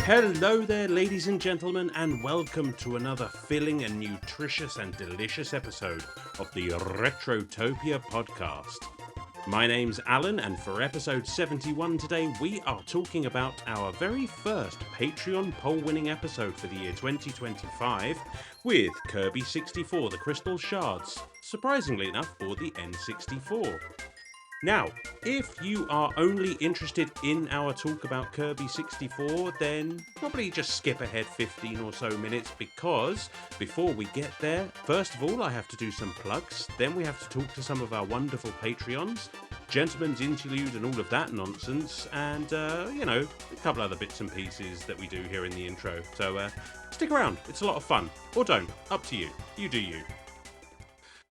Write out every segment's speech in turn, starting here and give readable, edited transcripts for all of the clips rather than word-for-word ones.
Hello there, ladies and gentlemen, and welcome to another filling and nutritious and delicious episode of the Retrotopia podcast. My name's Alan, and for episode 71 today, we are talking about our very first Patreon poll-winning episode for the year 2025 with Kirby 64, the Crystal Shards, surprisingly enough for the N64. Now, if you are only interested in our talk about Kirby 64, then probably just skip ahead 15 or so minutes, because before we get there, first of all, I have to do some plugs, then we have to talk to some of our wonderful Patreons, gentlemen's interlude and all of that nonsense, and, a couple other bits and pieces that we do here in the intro. So stick around, it's a lot of fun. Or don't, up to you. You do you.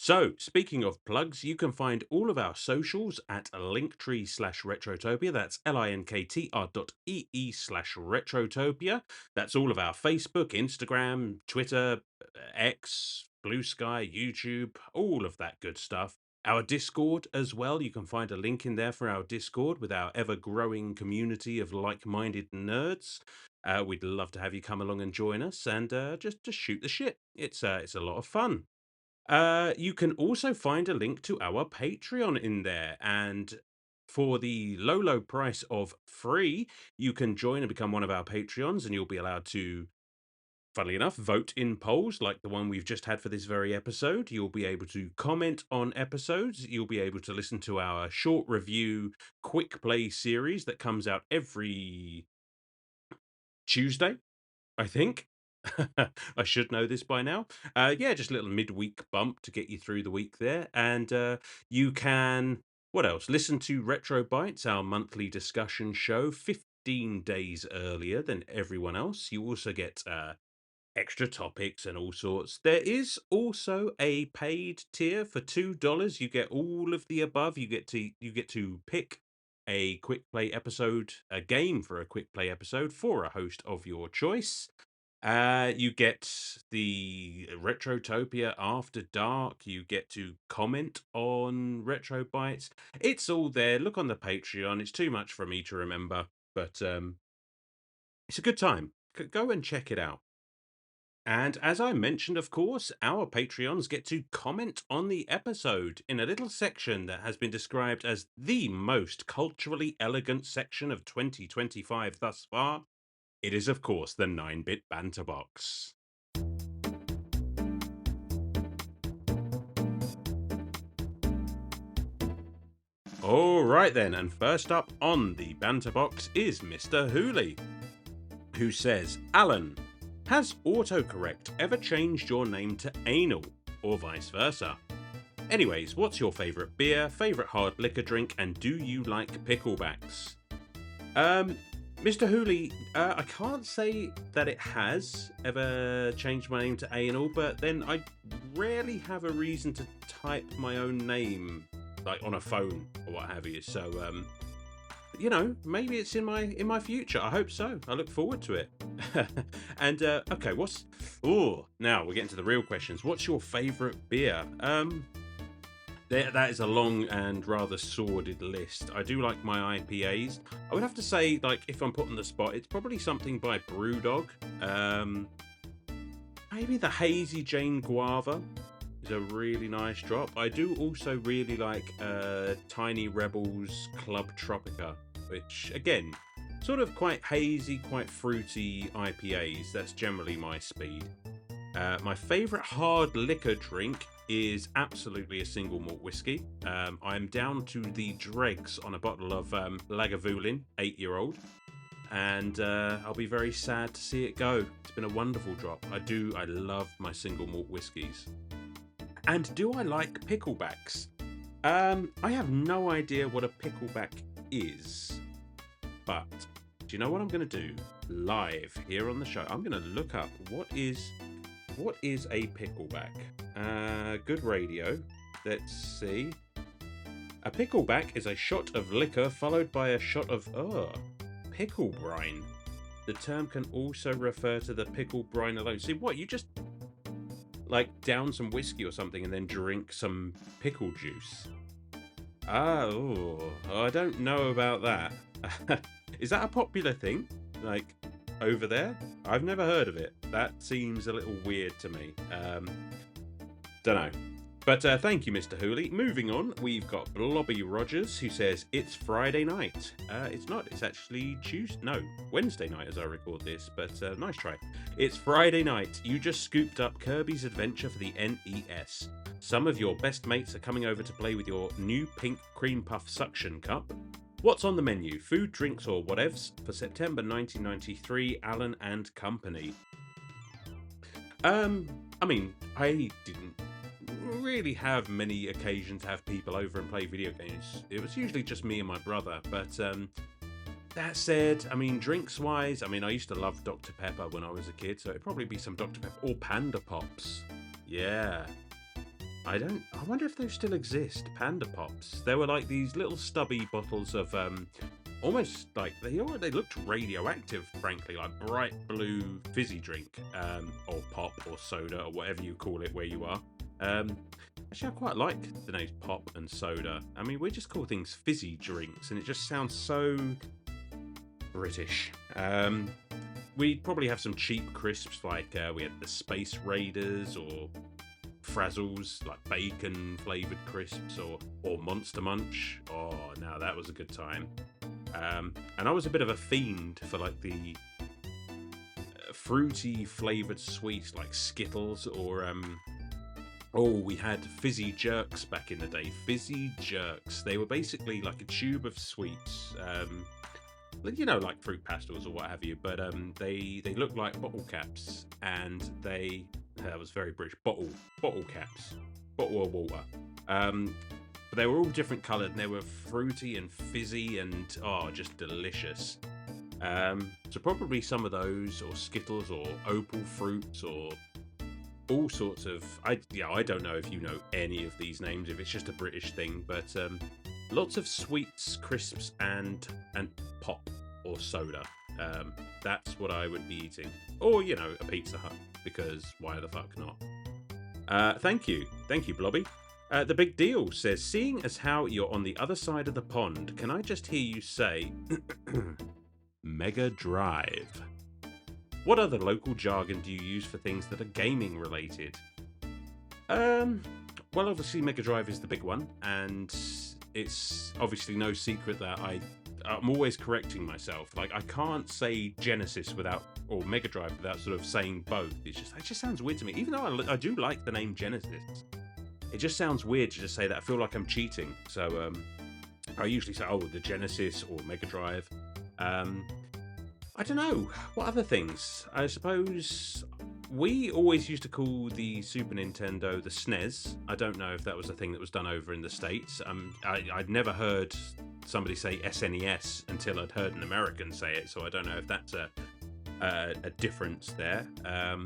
So, speaking of plugs, you can find all of our socials at linktree/Retrotopia. That's linktr.ee/Retrotopia. That's all of our Facebook, Instagram, Twitter, X, Blue Sky, YouTube, all of that good stuff. Our Discord as well. You can find a link in there for our Discord with our ever-growing community of like-minded nerds. We'd love to have you come along and join us and just shoot the shit. It's a lot of fun. You can also find a link to our Patreon in there, and for the low price of free, you can join and become one of our Patreons, and you'll be allowed to, funnily enough, vote in polls like the one we've just had for this very episode. You'll be able to comment on episodes. You'll be able to listen to our short review quick play series that comes out every Tuesday, I think. I should know this by now. Just a little midweek bump to get you through the week there. And you can, what else? Listen to Retro Bites, our monthly discussion show, 15 days earlier than everyone else. You also get extra topics and all sorts. There is also a paid tier for $2. You get all of the above. You get to pick a quick play episode, a game for a quick play episode for a host of your choice. You get the Retrotopia After Dark. You get to comment on Retro Bites. It's all there. Look on the Patreon. It's too much for me to remember, but it's a good time. Go and check it out. And as I mentioned, of course, our Patreons get to comment on the episode in a little section that has been described as the most culturally elegant section of 2025 thus far. It is, of course, the 9-bit banter box. All right then, and first up on the banter box is Mr. Hooley, who says, Alan, has autocorrect ever changed your name to Anal, or vice versa? Anyways, what's your favourite beer, favourite hard liquor drink, and do you like picklebacks? Mr. Hooley, I can't say that it has ever changed my name to Anal, but then I rarely have a reason to type my own name, like on a phone or what have you. So, maybe it's in my future. I hope so. I look forward to it. And okay, now we're getting to the real questions. What's your favourite beer? That is a long and rather sordid list. I do like my IPAs. I would have to say, like, if I'm put on the spot, it's probably something by Brewdog. Maybe the Hazy Jane Guava is a really nice drop. I do also really like Tiny Rebels Club Tropica, which, again, sort of quite hazy, quite fruity IPAs. That's generally my speed. My favourite hard liquor drink is absolutely a single malt whiskey. I'm down to the dregs on a bottle of Lagavulin, 8-year-old, and I'll be very sad to see it go. It's been a wonderful drop. I love my single malt whiskies. And do I like picklebacks? I have no idea what a pickleback is, but do you know what I'm going to do live here on the show? I'm going to look up what is a pickleback. Good radio. Let's see. A pickleback is a shot of liquor followed by a shot of pickle brine. The term can also refer to the pickle brine alone. See, what, you just like down some whiskey or something and then drink some pickle juice? I don't know about that. Is that a popular thing? Like, over there. I've never heard of it. That seems a little weird to me. Don't know. But thank you, Mr. Hooley. Moving on, we've got Blobby Rogers, who says, it's Friday night. It's not. It's actually Wednesday night as I record this, but nice try. It's Friday night. You just scooped up Kirby's Adventure for the NES. Some of your best mates are coming over to play with your new pink cream puff suction cup. What's on the menu? Food, drinks, or whatevs for September 1993, Allen and Company. I mean, I didn't really have many occasions to have people over and play video games. It was usually just me and my brother, but that said, I mean, drinks wise, I mean, I used to love Dr. Pepper when I was a kid, so it'd probably be some Dr. Pepper or Panda Pops. Yeah. I wonder if those still exist, Panda Pops. They were like these little stubby bottles of almost like they looked radioactive, frankly, like bright blue fizzy drink, or pop or soda or whatever you call it where you are. Actually, I quite like the names pop and soda. I mean, we just call things fizzy drinks, and it just sounds so British. We'd probably have some cheap crisps, like we had the Space Raiders or Frazzles, like bacon flavoured crisps, or Monster Munch. Oh, now that was a good time. And I was a bit of a fiend for like the fruity flavoured sweets like Skittles or we had Fizzy Jerks back in the day. Fizzy Jerks. They were basically like a tube of sweets. You know, like fruit pastels or what have you. But they looked like bottle caps. And that was very British. Bottle caps. Bottle of water. But they were all different coloured. And they were fruity and fizzy and, just delicious. So probably some of those, or Skittles, or Opal Fruits, or all sorts of, I don't know if you know any of these names, if it's just a British thing, but lots of sweets, crisps, and pop or soda. That's what I would be eating. Or, a Pizza Hut, because why the fuck not? Thank you, Blobby. The Big Deal says, seeing as how you're on the other side of the pond, can I just hear you say, Mega Drive? What other local jargon do you use for things that are gaming related? Well, obviously Mega Drive is the big one, and it's obviously no secret that I'm always correcting myself. Like, I can't say Genesis or Mega Drive without sort of saying both. It just sounds weird to me, even though I do like the name Genesis. It just sounds weird to just say that. I feel like I'm cheating. So I usually say, the Genesis or Mega Drive. I don't know. What other things? I suppose we always used to call the Super Nintendo the SNES. I don't know if that was a thing that was done over in the States. I'd never heard somebody say SNES until I'd heard an American say it, so I don't know if that's a difference there. I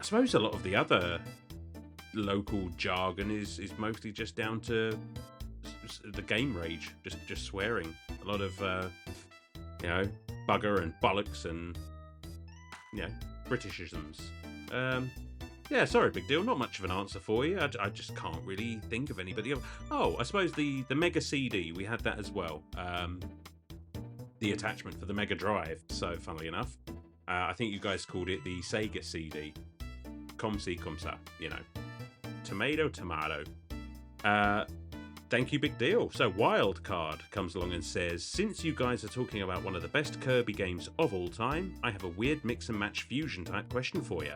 suppose a lot of the other local jargon is mostly just down to the game rage, just swearing. A lot of bugger and bollocks and Britishisms. Sorry, Big Deal. Not much of an answer for you. I just can't really think of anybody else. Oh, I suppose the Mega CD, we had that as well. The attachment for the Mega Drive. So, funnily enough, I think you guys called it the Sega CD. Comme ci, comme ça, Tomato. Thank you, Big Deal. So Wildcard comes along and says, since you guys are talking about one of the best Kirby games of all time, I have a weird mix and match fusion type question for you.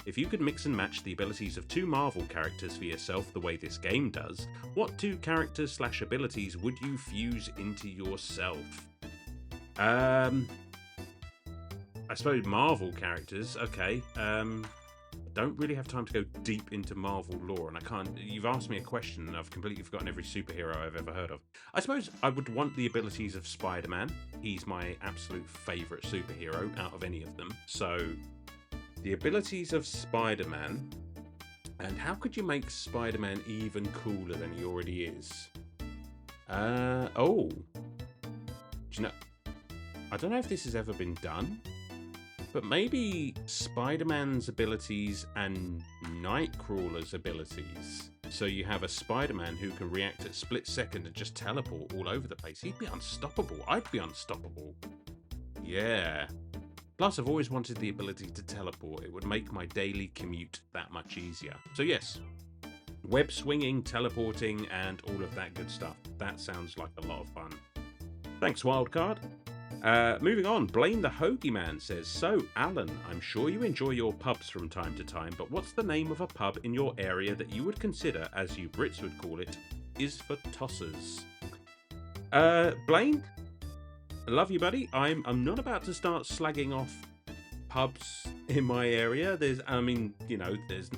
If you could mix and match the abilities of two Marvel characters for yourself the way this game does, what two characters / abilities would you fuse into yourself? I suppose Marvel characters, okay. Don't really have time to go deep into Marvel lore, and you've asked me a question and I've completely forgotten every superhero I've ever heard of. I suppose I would want the abilities of Spider-Man. He's my absolute favourite superhero out of any of them. So, the abilities of Spider-Man, and how could you make Spider-Man even cooler than he already is? Do you know, I don't know if this has ever been done, but maybe Spider-Man's abilities and Nightcrawler's abilities. So you have a Spider-Man who can react at split second and just teleport all over the place. He'd be unstoppable. I'd be unstoppable. Yeah. Plus, I've always wanted the ability to teleport. It would make my daily commute that much easier. So yes, web swinging, teleporting, and all of that good stuff. That sounds like a lot of fun. Thanks, Wildcard. Moving on, Blame the Hoagie Man says, so, Alan, I'm sure you enjoy your pubs from time to time, but what's the name of a pub in your area that you would consider, as you Brits would call it, is for tossers? Blaine, I love you, buddy. I'm not about to start slagging off pubs in my area. There's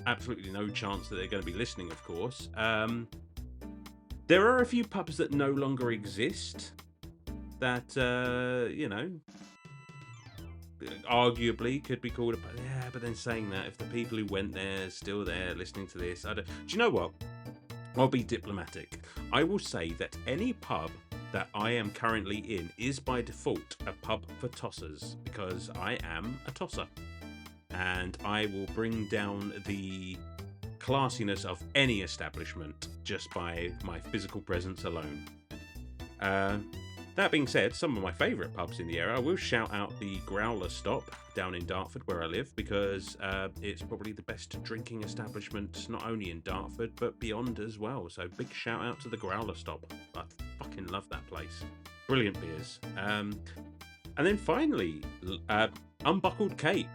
absolutely no chance that they're going to be listening, of course. There are a few pubs that no longer exist that, arguably could be called a pub. Yeah, but then saying that, if the people who went there are still there listening to this, do you know what? I'll be diplomatic. I will say that any pub that I am currently in is by default a pub for tossers, because I am a tosser. And I will bring down the classiness of any establishment just by my physical presence alone. That being said, some of my favourite pubs in the area, I will shout out the Growler Stop down in Dartford where I live, because it's probably the best drinking establishment not only in Dartford but beyond as well. So big shout out to the Growler Stop. I fucking love that place. Brilliant beers. And then finally, Unbuckled Cape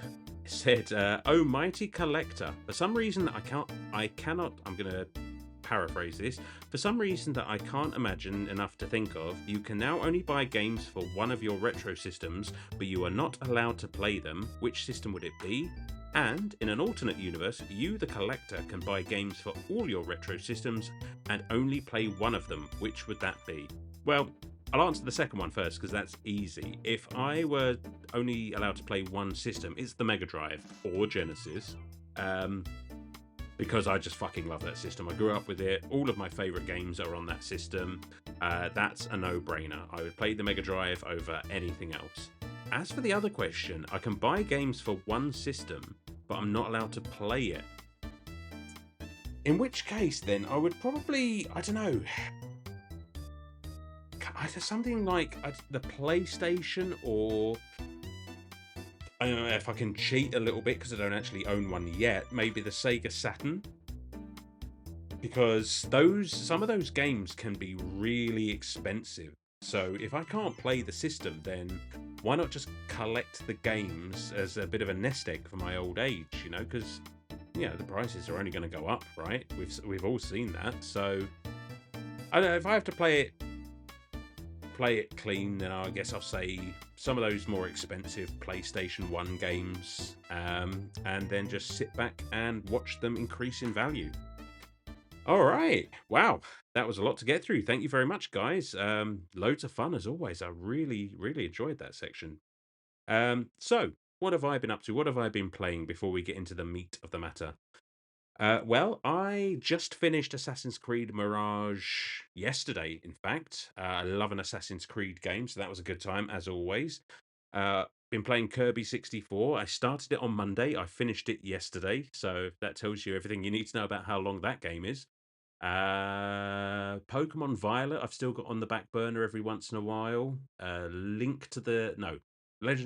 said, "Oh mighty collector, for some reason I cannot. I'm gonna paraphrase this. For some reason that I can't imagine enough to think of, you can now only buy games for one of your retro systems, but you are not allowed to play them. Which system would it be? And in an alternate universe, you, the collector, can buy games for all your retro systems and only play one of them. Which would that be?" Well, I'll answer the second one first, because that's easy. If I were only allowed to play one system, it's the Mega Drive or Genesis. Because I just fucking love that system. I grew up with it. All of my favourite games are on that system. That's a no-brainer. I would play the Mega Drive over anything else. As for the other question, I can buy games for one system, but I'm not allowed to play it. In which case, then, I would probably, I don't know, something like the PlayStation, or I don't know if I can cheat a little bit because I don't actually own one yet. Maybe the Sega Saturn, because some of those games can be really expensive. So if I can't play the system, then why not just collect the games as a bit of a nest egg for my old age? Because the prices are only going to go up, right? We've all seen that. So I don't know, if I have to play it clean, then I guess I'll say some of those more expensive PlayStation 1 games, and then just sit back and watch them increase in value. All right. Wow. That was a lot to get through. Thank you very much, guys. Loads of fun as always. I really, really enjoyed that section. So what have I been up to? What have I been playing before we get into the meat of the matter? Well, I just finished Assassin's Creed Mirage yesterday, in fact. I love an Assassin's Creed game, so that was a good time, as always. Been playing Kirby 64. I started it on Monday. I finished it yesterday, so that tells you everything you need to know about how long that game is. Pokemon Violet, I've still got on the back burner every once in a while. Legend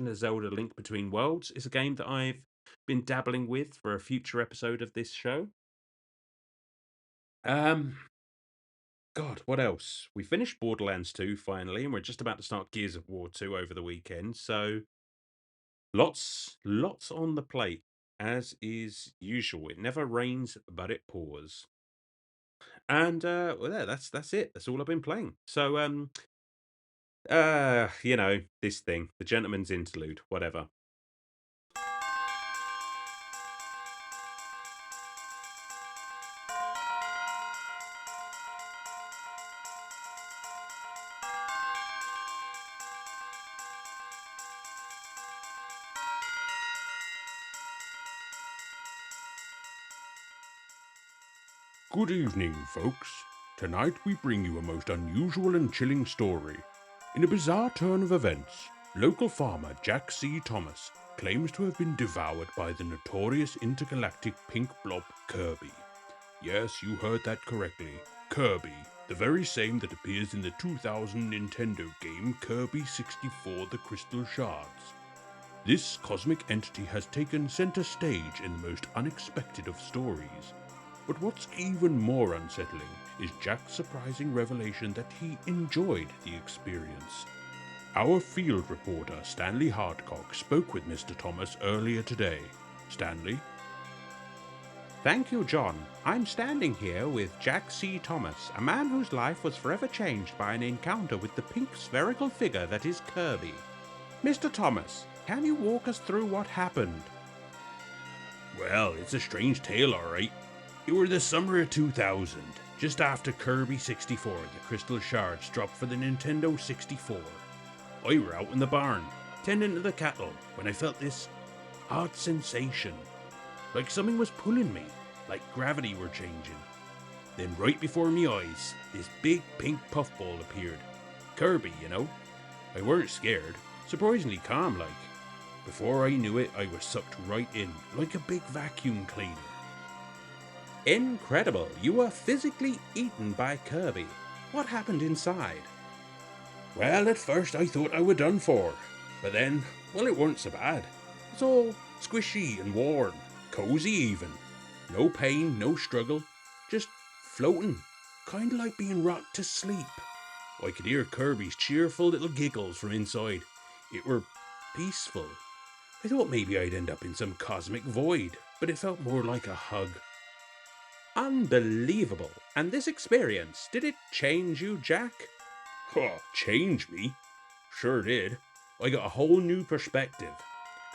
of Zelda Link Between Worlds is a game that I've been dabbling with for a future episode of this show. God, what else? We finished Borderlands 2 finally, and we're just about to start Gears of War 2 over the weekend. So lots on the plate, as is usual. It never rains, but it pours. And that's it. That's all I've been playing. So this thing, the Gentleman's Interlude, whatever. Good evening, folks. Tonight we bring you a most unusual and chilling story. In a bizarre turn of events, local farmer Jack C. Thomas claims to have been devoured by the notorious intergalactic pink blob Kirby. Yes, you heard that correctly. Kirby, The very same that appears in the 2000 Nintendo game Kirby 64 The Crystal Shards. This cosmic entity has taken center stage in the most unexpected of stories. But what's even more unsettling is Jack's surprising revelation that he enjoyed the experience. Our field reporter, Stanley Hardcock, spoke with Mr. Thomas earlier today. Stanley? Thank you, John. I'm standing here with Jack C. Thomas, a man whose life was forever changed by an encounter with the pink spherical figure that is Kirby. Mr. Thomas, can you walk us through what happened? Well, it's a strange tale, alright. It were the summer of 2000, just after Kirby 64, the Crystal Shards dropped for the Nintendo 64. I were out in the barn, tending to the cattle, when I felt this odd sensation. Like something was pulling me, like gravity were changing. Then right before me eyes, this big pink puffball appeared. Kirby, you know. I weren't scared, surprisingly calm like. Before I knew it, I was sucked right in, like a big vacuum cleaner. Incredible, you were physically eaten by Kirby. What happened inside? Well, at first I thought I were done for, but then, well, it weren't so bad. It's all squishy and warm, cozy even. No pain, no struggle, just floating, kinda like being rocked to sleep. I could hear Kirby's cheerful little giggles from inside. It were peaceful. I thought maybe I'd end up in some cosmic void, but it felt more like a hug. Unbelievable. And this experience, did it change you, Jack? Oh, change me? Sure did. I got a whole new perspective.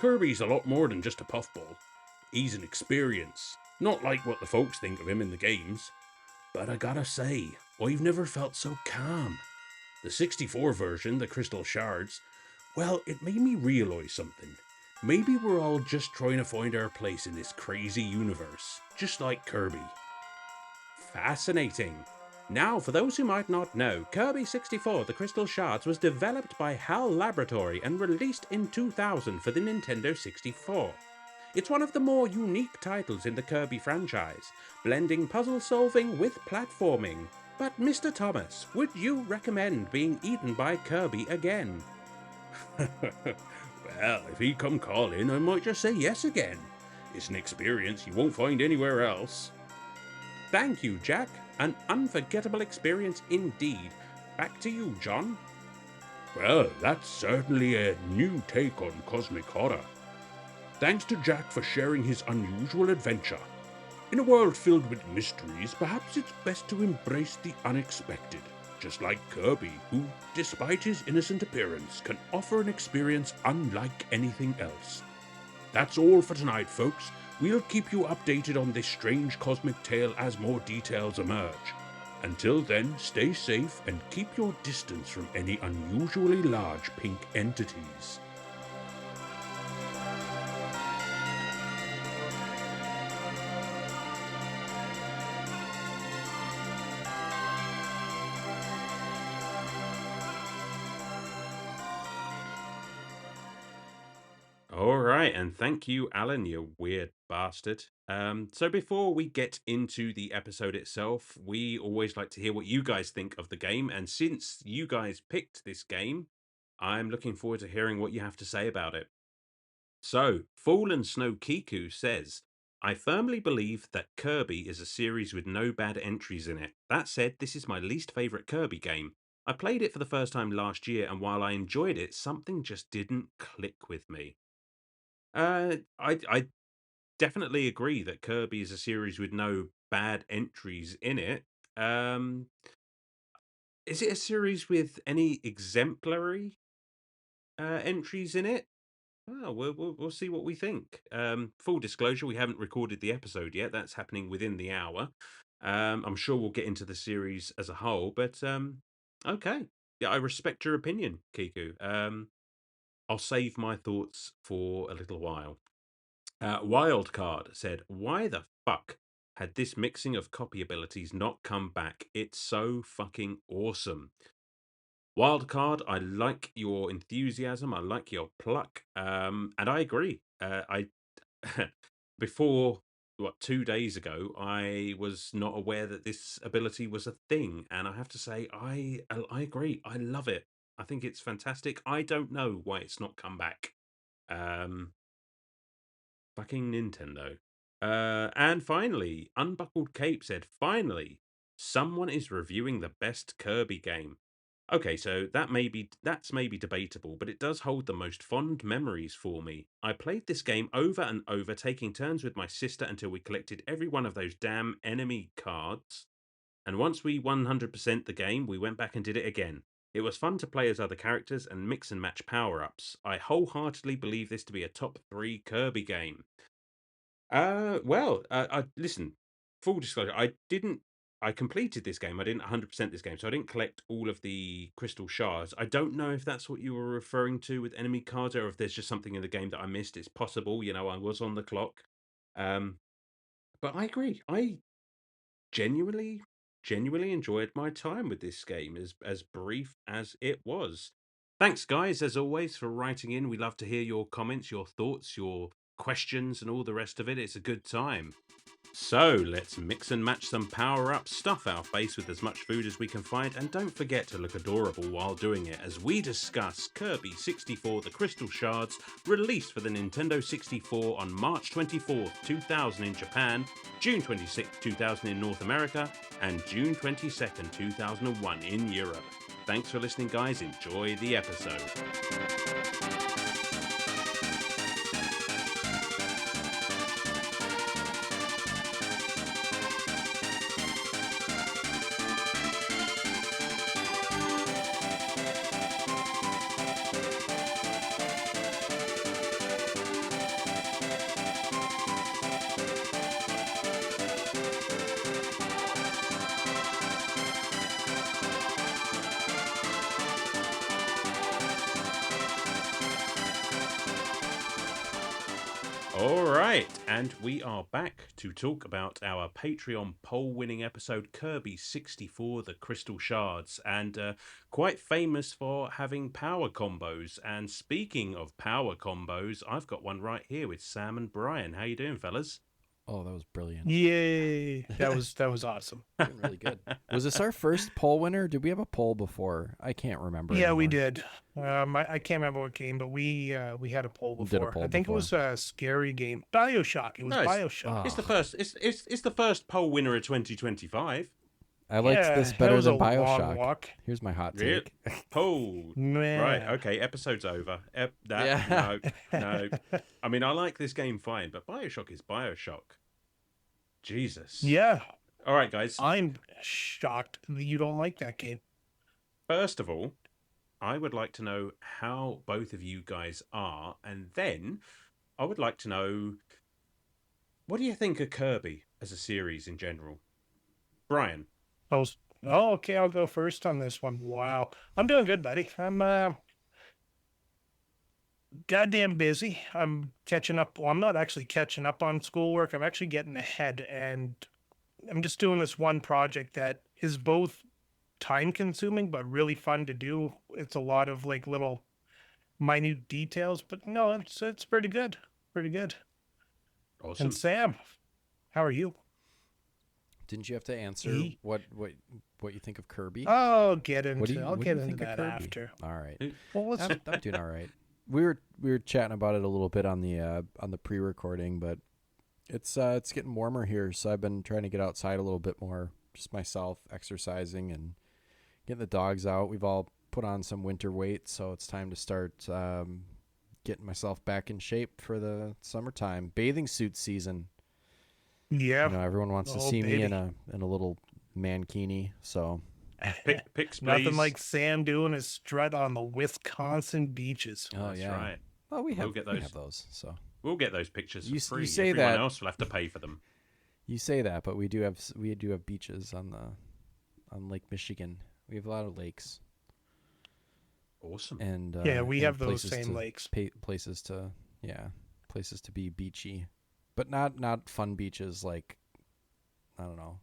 Kirby's a lot more than just a puffball. He's an experience, not like what the folks think of him in the games. But I gotta say, I've never felt so calm. The 64 version, the Crystal Shards, well, it made me realise something. Maybe we're all just trying to find our place in this crazy universe, just like Kirby. Fascinating. Now, for those who might not know, Kirby 64 The Crystal Shards was developed by HAL Laboratory and released in 2000 for the Nintendo 64. It's one of the more unique titles in the Kirby franchise, blending puzzle solving with platforming. But Mr. Thomas, would you recommend being eaten by Kirby again? Well, if he come calling, I might just say yes again. It's an experience you won't find anywhere else. Thank you, Jack. An unforgettable experience indeed. Back to you, John. Well, that's certainly a new take on cosmic horror. Thanks to Jack for sharing his unusual adventure. In a world filled with mysteries, perhaps it's best to embrace the unexpected, just like Kirby, who, despite his innocent appearance, can offer an experience unlike anything else. That's all for tonight, folks. We'll keep you updated on this strange cosmic tale as more details emerge. Until then, stay safe and keep your distance from any unusually large pink entities. All right, and thank you, Alan, you weird bastard. So before we get into the episode itself, we always like to hear what you guys think of the game. And since you guys picked this game, I'm looking forward to hearing what you have to say about it. So, Fallen Snow Kiku says, I firmly believe that Kirby is a series with no bad entries in it. That said, this is my least favourite Kirby game. I played it for the first time last year, and while I enjoyed it, something just didn't click with me. I definitely agree that Kirby is a series with no bad entries in it. Um, is it a series with any exemplary entries in it? Oh, we'll see what we think. Full disclosure, we haven't recorded the episode yet. That's happening within the hour. I'm sure we'll get into the series as a whole, but okay. Yeah, I respect your opinion, Kiku. I'll save my thoughts for a little while. Wildcard said, why the fuck had this mixing of copy abilities not come back? It's so fucking awesome. Wildcard, I like your enthusiasm. I like your pluck. And I agree. I before 2 days ago, I was not aware that this ability was a thing, and I have to say, I agree. I love it. I think it's fantastic. I don't know why it's not come back. Um, Fucking Nintendo. And finally, Unbuckled Cape said, finally, someone is reviewing the best Kirby game. Okay, so that's maybe debatable, but it does hold the most fond memories for me. I played this game over and over, taking turns with my sister until we collected every one of those damn enemy cards. And once we 100% the game, we went back and did it again. It was fun to play as other characters and mix and match power ups. I wholeheartedly believe this to be a top 3 Kirby game. I listen. Full disclosure, I didn't. I completed this game. I didn't 100% this game, so I didn't collect all of the crystal shards. I don't know if that's what you were referring to with enemy cards, or if there's just something in the game that I missed. It's possible. I was on the clock. Um, but I agree. I genuinely, genuinely enjoyed my time with this game, as brief as it was. Thanks, guys, as always, for writing in. We love to hear your comments, your thoughts, your questions, and all the rest of it. It's a good time. So let's mix and match some power ups, stuff our face with as much food as we can find, and don't forget to look adorable while doing it as we discuss Kirby 64 The Crystal Shards, released for the Nintendo 64 on March 24th, 2000 in Japan, June 26th, 2000 in North America, and June 22nd, 2001 in Europe. Thanks for listening, guys. Enjoy the episode. All right, and we are back to talk about our Patreon poll-winning episode, Kirby 64, The Crystal Shards, and quite famous for having power combos. And speaking of power combos, I've got one right here with Sam and Brian. How you doing, fellas? Oh, that was brilliant. Yay! That was awesome. Doing really good. Was this our first poll winner? Did we have a poll before? I can't remember. Yeah, we anymore. did. I can't remember what game, but we had a poll Did a before. poll I think before. it was a scary game, BioShock. It was Nice. BioShock. It's the first. It's the first poll winner of 2025. I liked Yeah, this that better was than a long BioShock. walk. Here's my hot Real take. poll. Man. Right. Okay. Episode's over. Yeah. No. I mean, I like this game fine, but BioShock is BioShock. Jesus. Yeah, All right, guys. I'm shocked that you don't like that game. First of all, I would like to know how both of you guys are, and then I would like to know, what do you think of Kirby as a series in general? Brian. Okay, I'll go first on this one. Wow, I'm doing good, buddy. I'm goddamn busy. I'm catching up. Well, I'm not actually catching up on schoolwork. I'm actually getting ahead, and I'm just doing this one project that is both time consuming but really fun to do. It's a lot of like little minute details, but no, it's pretty good. Pretty good. Awesome. And Sam, how are you? Didn't you have to answer E? what you think of Kirby? I'll get into What do you I'll what do get you into think of that Kirby? after. All right. Well, let's I'm doing all right. We were chatting about it a little bit on the pre-recording, but it's getting warmer here, so I've been trying to get outside a little bit more, just myself exercising and getting the dogs out. We've all put on some winter weight, so it's time to start getting myself back in shape for the summertime bathing suit season. Yeah. You know, everyone wants to Oh, see me baby. in a little mankini, so Pics, please. Nothing like Sam doing his strut on the Wisconsin beaches. oh That's yeah. right. Well, we We'll get we those. have those. So We'll get those pictures for You free. say Everyone that- else will have to pay for them. you say that, but we do have beaches on Lake Michigan. We have a lot of lakes. Awesome. And Yeah, we and have those places same to- lakes. places to be beachy, but not fun beaches like, I don't know.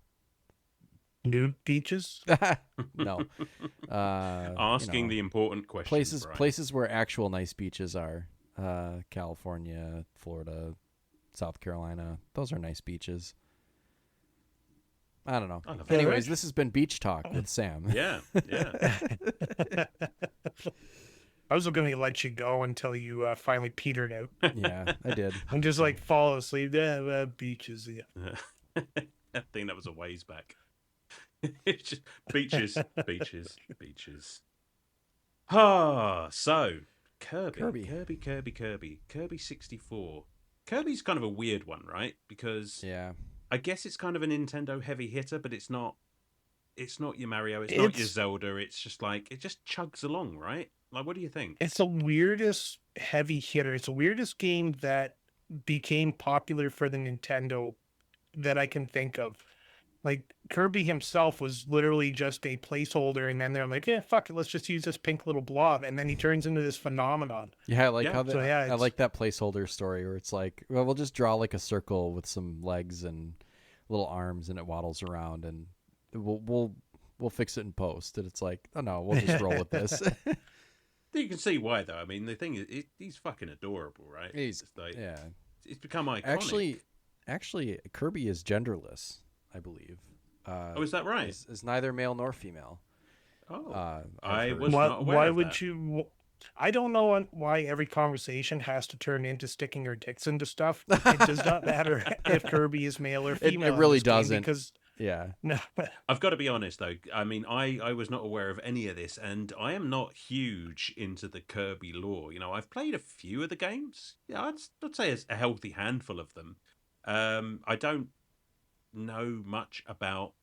Nude beaches? No. Asking the important questions. places where actual nice beaches are. California, Florida, South Carolina. Those are nice beaches. I don't know. I love Anyways, it. this has been Beach Talk with Sam. Yeah, yeah. I was going to let you go until you finally petered out Yeah, I did. and just like fall asleep. Yeah, beaches. Yeah. I think that was a ways back. It's just beaches, beaches, beaches. Ah, so Kirby 64. Kirby's kind of a weird one, right? Because Yeah. I guess it's kind of a Nintendo heavy hitter, but it's not your Mario, it's not your Zelda, it's just like it just chugs along, right? Like, what do you think? It's the weirdest heavy hitter. It's the weirdest game that became popular for the Nintendo that I can think of. Like, Kirby himself was literally just a placeholder, and then they're like, "Yeah, fuck it, let's just use this pink little blob," and then he turns into this phenomenon. Yeah, I like Yeah. how So, yeah, I like that placeholder story where it's like, well, we'll just draw like a circle with some legs and little arms, and it waddles around, and we'll fix it in post. And it's like, oh no, we'll just roll with this. You can see why, though. I mean, the thing is, he's fucking adorable, right? He's It's like, yeah. it's become iconic. Actually, Kirby is genderless, I believe. Oh, is that right? Is neither male nor female. Oh, I've I heard. was not aware Why of would that. you? I don't know why every conversation has to turn into sticking our dicks into stuff. It does not matter if Kirby is male or female. in really this game doesn't. because Yeah. no, I've got to be honest, though. I mean, I was not aware of any of this, and I am not huge into the Kirby lore. You know, I've played a few of the games. Yeah, I'd say it's a healthy handful of them. I don't know much about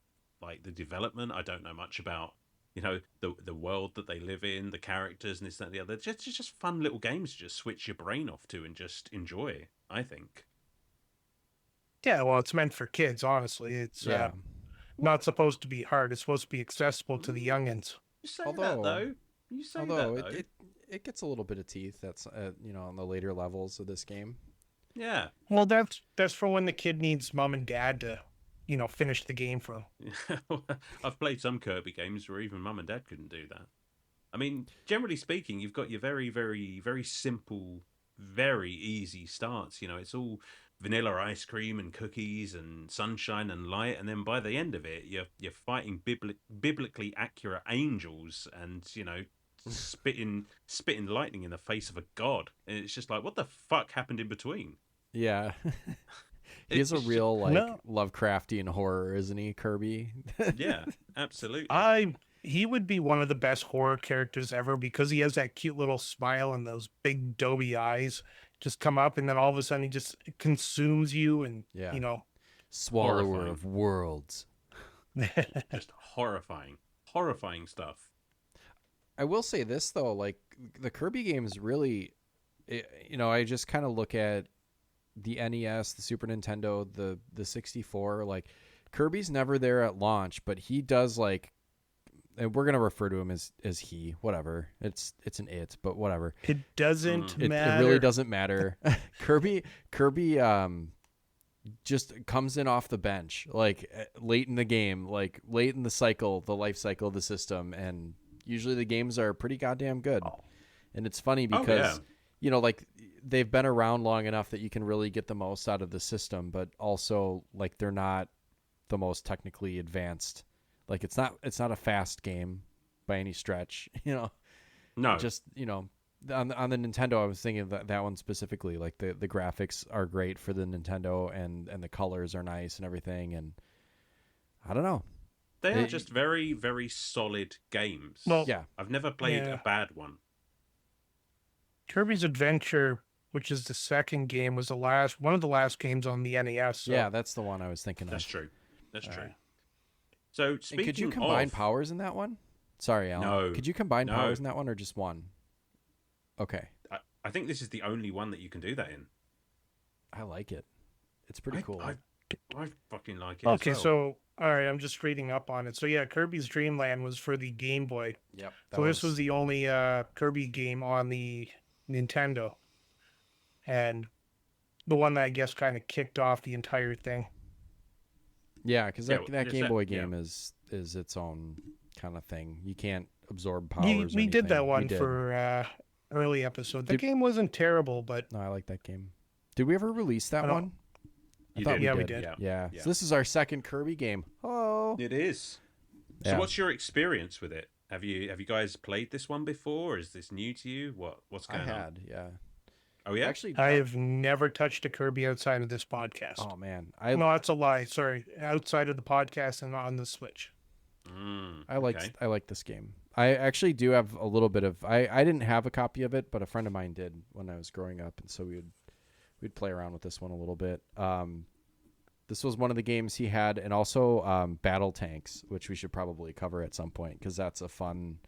like the development. I don't know much about the world that they live in, the characters, and this, that, and the other. Just fun little games to just switch your brain off to and just enjoy. I think. yeah. Well, it's meant for kids. Honestly, it's Yeah. not supposed to be hard. It's supposed to be accessible to the youngins. You say Although- that though. You say Although that though. it gets a little bit of teeth. That's on the later levels of this game. Yeah. Well, that's for when the kid needs mom and dad to, finish the game for him. I've played some Kirby games where even mum and dad couldn't do that. I mean, generally speaking, you've got your very, very, very simple, very easy starts. It's all vanilla ice cream and cookies and sunshine and light, and then by the end of it, you're fighting biblically accurate angels and spitting lightning in the face of a god, and it's just like, what the fuck happened in between? Yeah. He is a It's real like No. Lovecraftian horror, isn't he, Kirby? Yeah, absolutely. He would be one of the best horror characters ever because he has that cute little smile and those big doby eyes just come up, and then all of a sudden he just consumes you, and Yeah. know. Swallower Horrifying. of worlds. Just horrifying stuff. I will say this though, like the Kirby games really, I just kind of look at the NES, the Super Nintendo, the 64. Like Kirby's never there at launch, but he does like, and we're gonna refer to him as he. Whatever, it's an it, but whatever. It doesn't It matter. really doesn't matter. Kirby just comes in off the bench like late in the game, like late in the life cycle of the system, and usually the games are pretty goddamn good. And it's funny because like they've been around long enough that you can really get the most out of the system, but also like they're not the most technically advanced. Like it's not a fast game by any stretch, No. just on the Nintendo, I was thinking of that one specifically. Like the graphics are great for the Nintendo, and the colors are nice and everything. And I don't know. They are It- just very, very solid games. Well, Yeah, I've never played Yeah. a bad one. Kirby's Adventure, which is the second game, was one of the last games on the NES. So yeah, that's the one I was thinking That's of. true. That's true. So And speaking could you combine of, powers in that one? Sorry, Alan. No. Could you combine No. powers in that one or just one? Okay, I think this is the only one that you can do that in. I like it. It's pretty cool. I fucking like it. Okay, as well. so all right, I'm just reading up on it. So yeah, Kirby's Dream Land was for the Game Boy. Yep. So this was the only Kirby game on the Nintendo, and the one that I guess kind of kicked off the entire thing. Yeah, because Yeah, that is Game that- Boy yeah. game is its own kind of thing. You can't absorb powers. We or did that anything. We one did. for early episode. The Did- game wasn't terrible, but No, I like that game. Did we ever release that I don't- one? I thought did? we Yeah, did. we did. Yeah. So this is our second Kirby game. Oh. It is. So Yeah. what's your experience with it? Have you guys played this one before? Is this new to you? What's I going on? had, yeah. Oh yeah. Actually, I have never touched a Kirby outside of this podcast. oh man, No, that's a lie. Sorry, outside of the podcast and on the Switch. I liked Okay. I liked this game. I actually do have a little bit of I didn't have a copy of it, but a friend of mine did when I was growing up, and so we'd play around with this one a little bit. This was one of the games he had, and also Battle Tanks, which we should probably cover at some point because that's a fun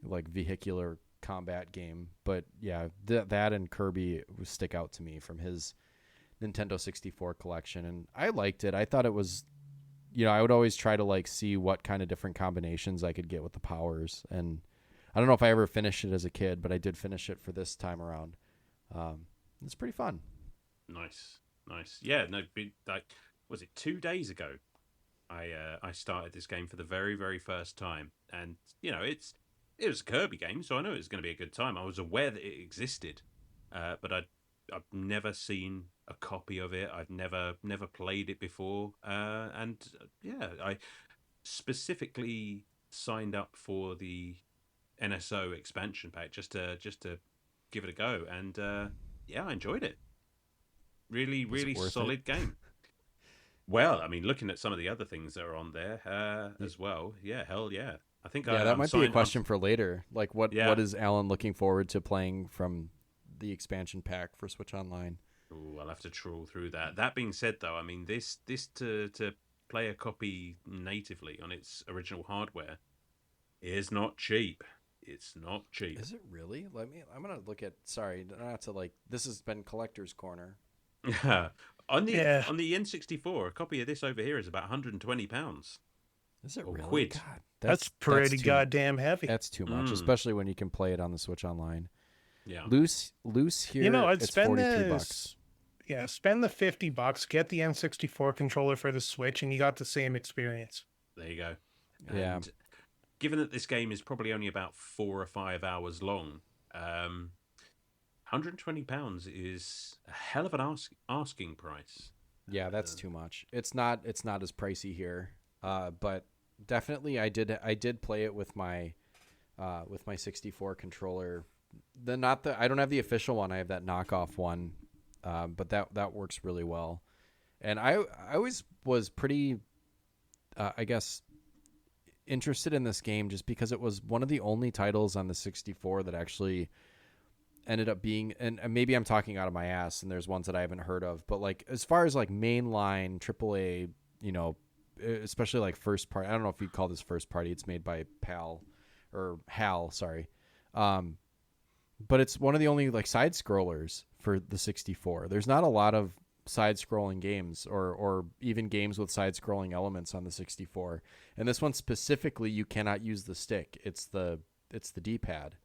like vehicular combat game. But yeah, that and Kirby stick out to me from his Nintendo 64 collection, and I liked it. I thought it was, I would always try to like see what kind of different combinations I could get with the powers, and I don't know if I ever finished it as a kid, but I did finish it for this time around. It's pretty fun. Nice. Yeah. No. Like, was it 2 days ago? I started this game for the very very first time, and it was a Kirby game, so I know it was going to be a good time. I was aware that it existed, but I've never seen a copy of it. I've never played it before, and yeah, I specifically signed up for the NSO expansion pack just to give it a go, and yeah, I enjoyed it. Really, Was it really worth solid game. Well, I mean, looking at some of the other things that are on there as well, yeah, hell yeah. I think Yeah, that might be a question for later. Like, what is Alan looking forward to playing from the expansion pack for Switch Online? Ooh, I'll have to trawl through that. That being said, though, I mean, this to play a copy natively on its original hardware is not cheap. It's not cheap. Is it really? I'm gonna look at. Sorry, not to like. This has been collector's corner. on the N64, a copy of this over here is about £120. Is it Or really? quid. God, That's pretty too, goddamn heavy. That's too much, especially when you can play it on the Switch Online. Yeah. Loose here. I'd it's spend $43. Yeah, spend the $50, get the N64 controller for the Switch, and you got the same experience. There you go. Yeah. And given that this game is probably only about 4 or 5 hours long, £120 is a hell of an asking price. Yeah, that's too much. It's not as pricey here, but definitely I did play it with my 64 controller. I don't have the official one. I have that knockoff one, but that works really well. And I always was pretty, I guess, interested in this game just because it was one of the only titles on the 64 that actually ended up being, and maybe I'm talking out of my ass and there's ones that I haven't heard of, but like as far as like mainline AAA, especially like first party, I don't know if you'd call this first party, it's made by HAL, sorry. But it's one of the only like side scrollers for the 64. There's not a lot of side scrolling games or even games with side scrolling elements on the 64. And this one specifically, you cannot use the stick. It's the D-pad.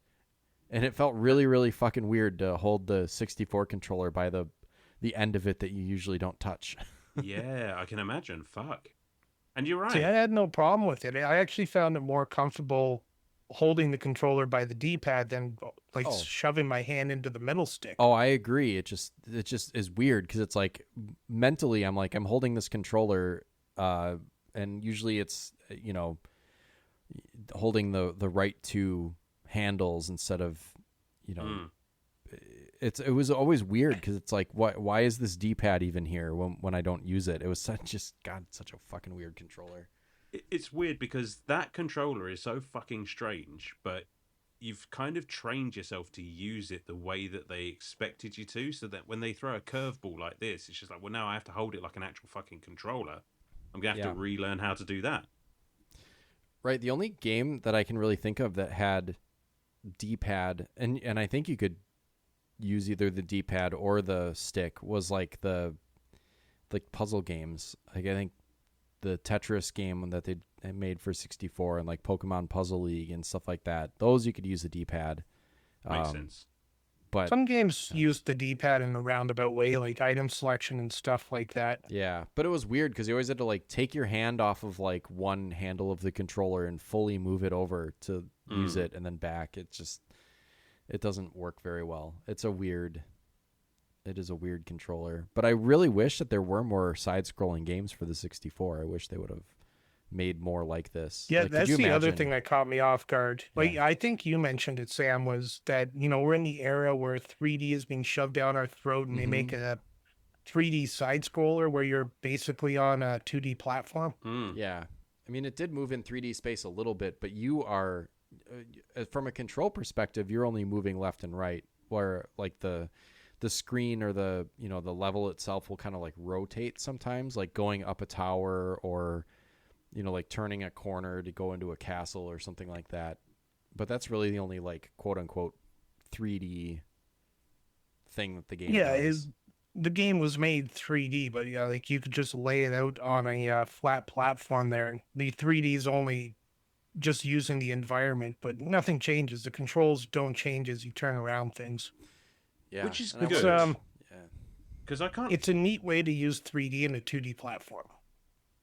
And it felt really, really fucking weird to hold the 64 controller by the end of it that you usually don't touch. Yeah, I can imagine. Fuck. And you're right. See, I had no problem with it. I actually found it more comfortable holding the controller by the D-pad than like shoving my hand into the middle stick. Oh, I agree. It just is weird because it's like mentally I'm like I'm holding this controller, and usually it's holding the right two handles instead of it was always weird because it's like why is this D-pad even here when I don't use it? It was such a fucking weird controller. It's weird because that controller is so fucking strange, but you've kind of trained yourself to use it the way that they expected you to, so that when they throw a curveball like this, it's just like, well, now I have to hold it like an actual fucking controller. I'm going to have to relearn how to do that. Right. The only game that I can really think of that had D-pad, and I think you could use either the D-pad or the stick, was like the puzzle games. Like I think the Tetris game that they made for 64 and like Pokemon Puzzle League and stuff like that. Those you could use the D-pad. Makes sense. But some games use the D-pad in a roundabout way, like item selection and stuff like that. Yeah, but it was weird because you always had to like take your hand off of like one handle of the controller and fully move it over to use it and then back. It doesn't work very well. It's a weird It is a weird controller. But I really wish that there were more side-scrolling games for the 64. I wish they would have made more like this. Yeah, Like, could that's you the other imagine? thing that caught me off guard. Like, Yeah. I think you mentioned it, Sam, was that, we're in the era where 3D is being shoved down our throat and they make Mhm. a 3D side scroller where you're basically on a 2D platform. Mm. Yeah. I mean, it did move in 3D space a little bit, but you are, from a control perspective, you're only moving left and right, where like the screen or the the level itself will kind of like rotate sometimes, like going up a tower or like turning a corner to go into a castle or something like that. But that's really the only like quote unquote 3D thing that the game Yeah, does. the game was made 3D, but yeah, like you could just lay it out on a flat platform there. The 3D is only just using the environment, but nothing changes. The controls don't change as you turn around things. Yeah, Which is and I It's wonder. good, Yeah, because I can't. it's a neat way to use 3D in a 2D platform.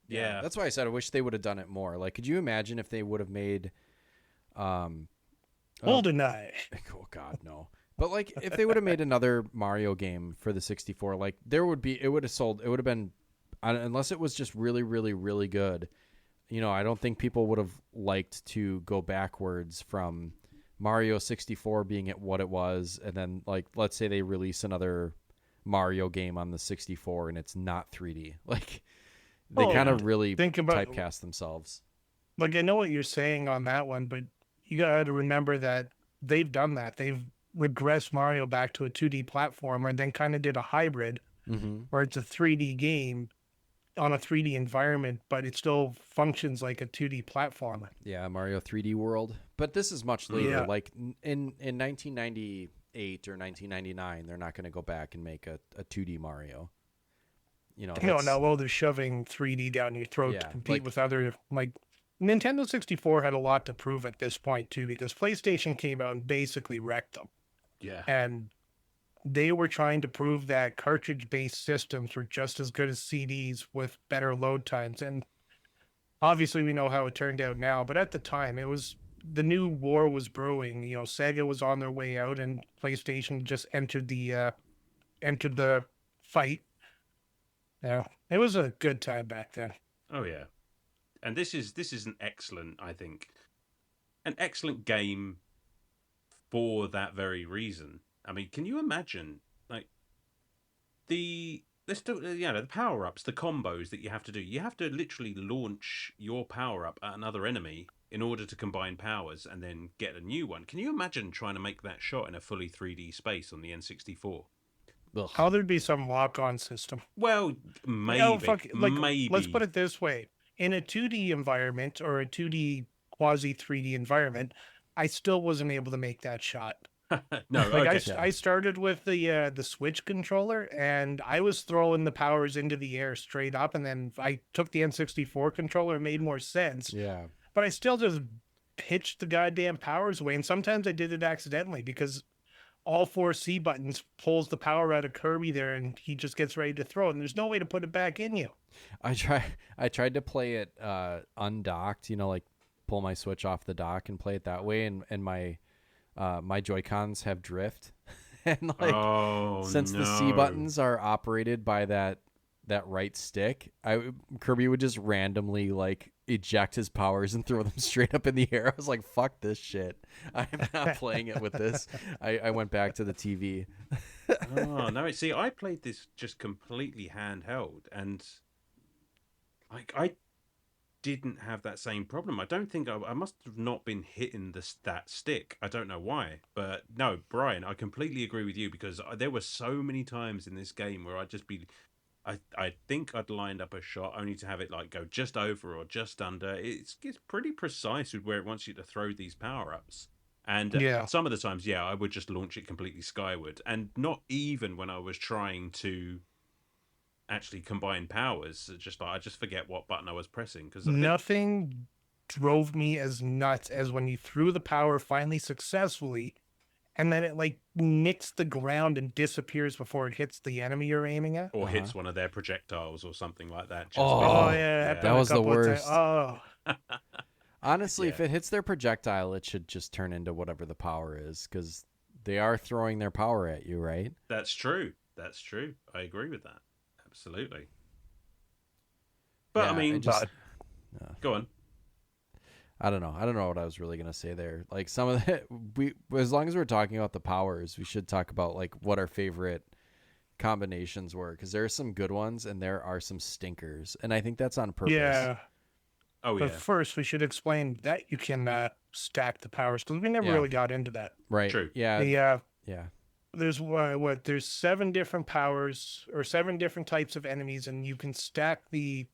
yeah, Yeah. that's why I said I wish they would have done it more. Like, could you imagine if they would have made, um, oh, GoldenEye. oh God, no. But like, if they would have made another Mario game for the 64, like it would have sold. It would have been, unless it was just really, really, really good. I don't think people would have liked to go backwards from Mario 64 being at what it was, and then like let's say they release another Mario game on the 64 and it's not 3D. Like they Oh, kind of really think about typecast themselves. like I know what you're saying on that one, but you got to remember that they've done that. They've regressed Mario back to a 2D platformer and then kind of did a hybrid Mm-hmm. where it's a 3D game on a 3D environment, but it still functions like a 2D platformer. Yeah, Mario 3D World. But this is much later. Yeah. Like in 1998 or 1999, they're not going to go back and make a 2D Mario. No, well, they're shoving 3D down your throat to Yeah, compete like- with other, like, Nintendo 64 had a lot to prove at this point, too, because PlayStation came out and basically wrecked them. Yeah. And they were trying to prove that cartridge-based systems were just as good as CDs with better load times. And obviously, we know how it turned out now, but at the time, the new war was brewing. Sega was on their way out, and PlayStation just entered the fight. Yeah, it was a good time back then. Oh yeah. And this is an excellent, I think, an excellent game for that very reason. I mean, can you imagine like the power ups, the combos that you have to do? You have to literally launch your power up at another enemy in order to combine powers and then get a new one. Can you imagine trying to make that shot in a fully 3D space on the N64? Ugh. How there'd be some lock-on system. Well, maybe, Oh, fuck, like, maybe. let's put it this way. In a 2D environment or a 2D quasi 3D environment, I still wasn't able to make that shot. No, Like okay. I started with the Switch controller and I was throwing the powers into the air straight up, and then I took the N64 controller and made more sense. Yeah. But I still just pitched the goddamn powers away, and sometimes I did it accidentally because all four C buttons pulls the power out of Kirby there, and he just gets ready to throw it, and there's no way to put it back in you. I tried to play it undocked, like pull my Switch off the dock and play it that way, and my my Joy-Cons have drift. And like Oh, since the C no. buttons are operated by that right stick, Kirby would just randomly like eject his powers and throw them straight up in the air. I was like, fuck this shit. I'm not playing it with this. I went back to the TV. Oh no! See, I played this just completely handheld, and like I didn't have that same problem. I don't think I must have not been hitting that stick. I don't know why, but no, Brian, I completely agree with you because there were so many times in this game where I'd just be. I think I'd lined up a shot only to have it like go just over or just under. It's pretty precise with where it wants you to throw these power ups. And Yeah. some of the times, yeah, I would just launch it completely skyward, and not even when I was trying to actually combine powers. Just like I just forget what button I was pressing because Nothing drove me as nuts as when you threw the power finally successfully, and then it like nicks the ground and disappears before it hits the enemy you're aiming at. or hits one of their projectiles or something like that. Just Oh, Oh because- yeah, that happened a was the couple of worst. Oh, Honestly, if Yeah. it hits their projectile, it should just turn into whatever the power is, because they are throwing their power at you, right? That's true. That's true. I agree with that. Absolutely. But I Yeah, mean, go on. I don't know. I don't know what I was really gonna say there. Like some of the we as long as we're talking about the powers, we should talk about like what our favorite combinations were, because there are some good ones and there are some stinkers, and I think that's on purpose. Yeah. Oh But yeah, first, we should explain that you can stack the powers, because we never Yeah. really got into that. Right. true. Yeah. The Yeah. there's there's 7 different powers or 7 different types of enemies, and you can stack the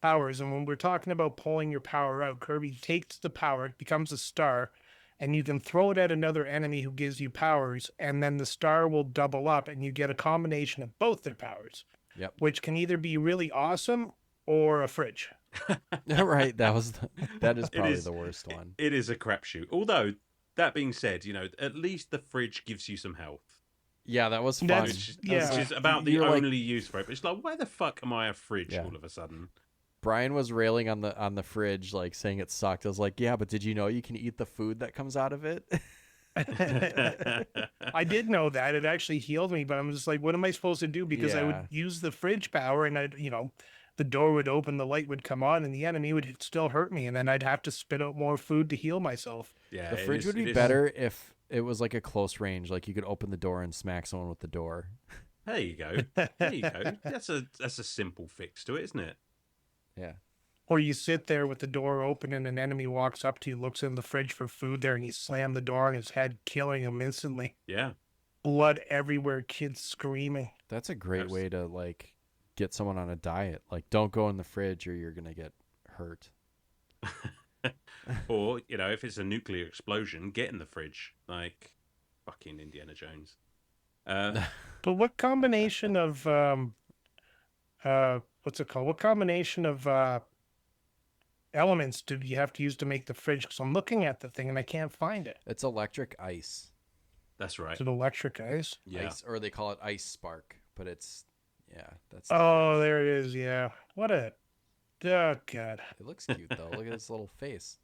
powers. And when we're talking about pulling your power out, Kirby takes the power, it becomes a star, and you can throw it at another enemy who gives you powers, and then the star will double up, and you get a combination of both their powers. Yep. Which can either be really awesome or a fridge. Right. That is probably is- the worst one. It is a crapshoot. Although that being said, at least the fridge gives you some health. Yeah, that was fun. That's- yeah. Which is about the You're like- only use for it. But it's like, why the fuck am I a fridge Yeah. all of a sudden? Brian was railing on the fridge, like saying it sucked. I was like, yeah, but did you know you can eat the food that comes out of it? I did know that. It actually healed me, but I'm just like, what am I supposed to do? Because I Yeah. would use the fridge power, and the door would open, the light would come on, and the enemy would still hurt me, and then I'd have to spit out more food to heal myself. Yeah, The it fridge is- would it be is- better if it was like a close range, like you could open the door and smack someone with the door. There you go. There you go. That's a simple fix to it, isn't it? Yeah. Or you sit there with the door open, and an enemy walks up to you, looks in the fridge for food there, and you slam the door on his head, killing him instantly. Yeah. Blood everywhere, kids screaming. That's a great Yes. way to like get someone on a diet. Like, don't go in the fridge or you're gonna get hurt. Or, if it's a nuclear explosion, get in the fridge. Like fucking Indiana Jones. But what combination of what's it called? What combination of elements do you have to use to make the fridge? Because I'm looking at the thing and I can't find it. It's electric ice. That's right. Is it electric ice? Yeah. Ice, or they call it ice spark, but it's that's Oh, there it is. Yeah. Oh, God. it looks cute though. Look at his little face.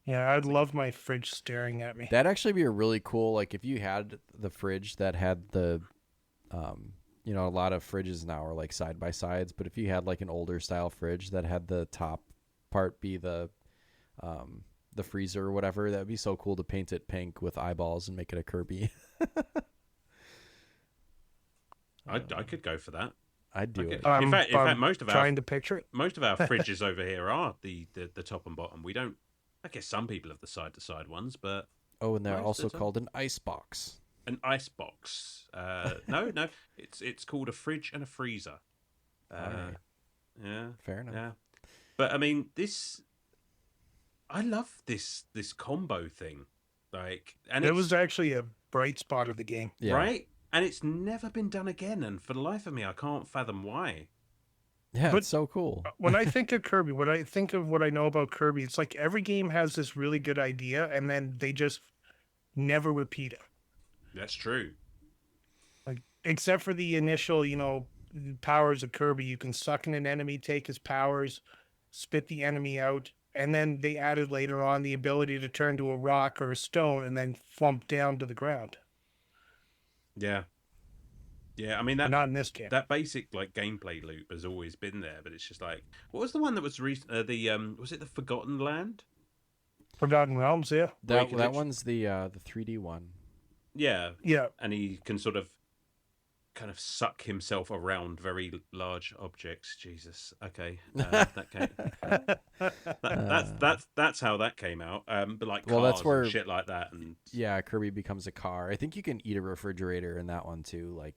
Yeah, I'd love my fridge staring at me. That'd actually be a really cool, like if you had the fridge that had the a lot of fridges now are like side by sides, but if you had like an older style fridge that had the top part be the freezer or whatever, that'd be so cool to paint it pink with eyeballs and make it a Kirby. I could go for that. I'd do Okay. it. In fact, most of trying to picture it. our fridges over here are the top and bottom. We don't. I guess some people have the side to side ones, but Oh, and they're most also of the time. called an ice box. an ice box. No, it's called a fridge and a freezer. Alright. Yeah, Fair enough. yeah. But I mean, I love this combo thing. Like, and It was actually a bright spot of the game. Yeah. right, and it's never been done again. And for the life of me, I can't fathom why. Yeah, But- it's so cool. When I think of Kirby, when I think of what I know about Kirby, it's like every game has this really good idea, and then they just never repeat it. That's true. Like, except for the initial, powers of Kirby. You can suck in an enemy, take his powers, spit the enemy out, and then they added later on the ability to turn to a rock or a stone and then flump down to the ground. Yeah, yeah. I mean But that not in this game. that basic like gameplay loop has always been there, but it's just like, what was the one that was was it the Forgotten Land? Forgotten Realms, yeah. That Breakage. one's the 3D one. Yeah, Yeah. and he can sort of kind of suck himself around very large objects. Jesus. Okay. That came. That's how that came out. But like cars Well, that's where- and shit like that, and Yeah, Kirby becomes a car. I think you can eat a refrigerator in that one too. Like,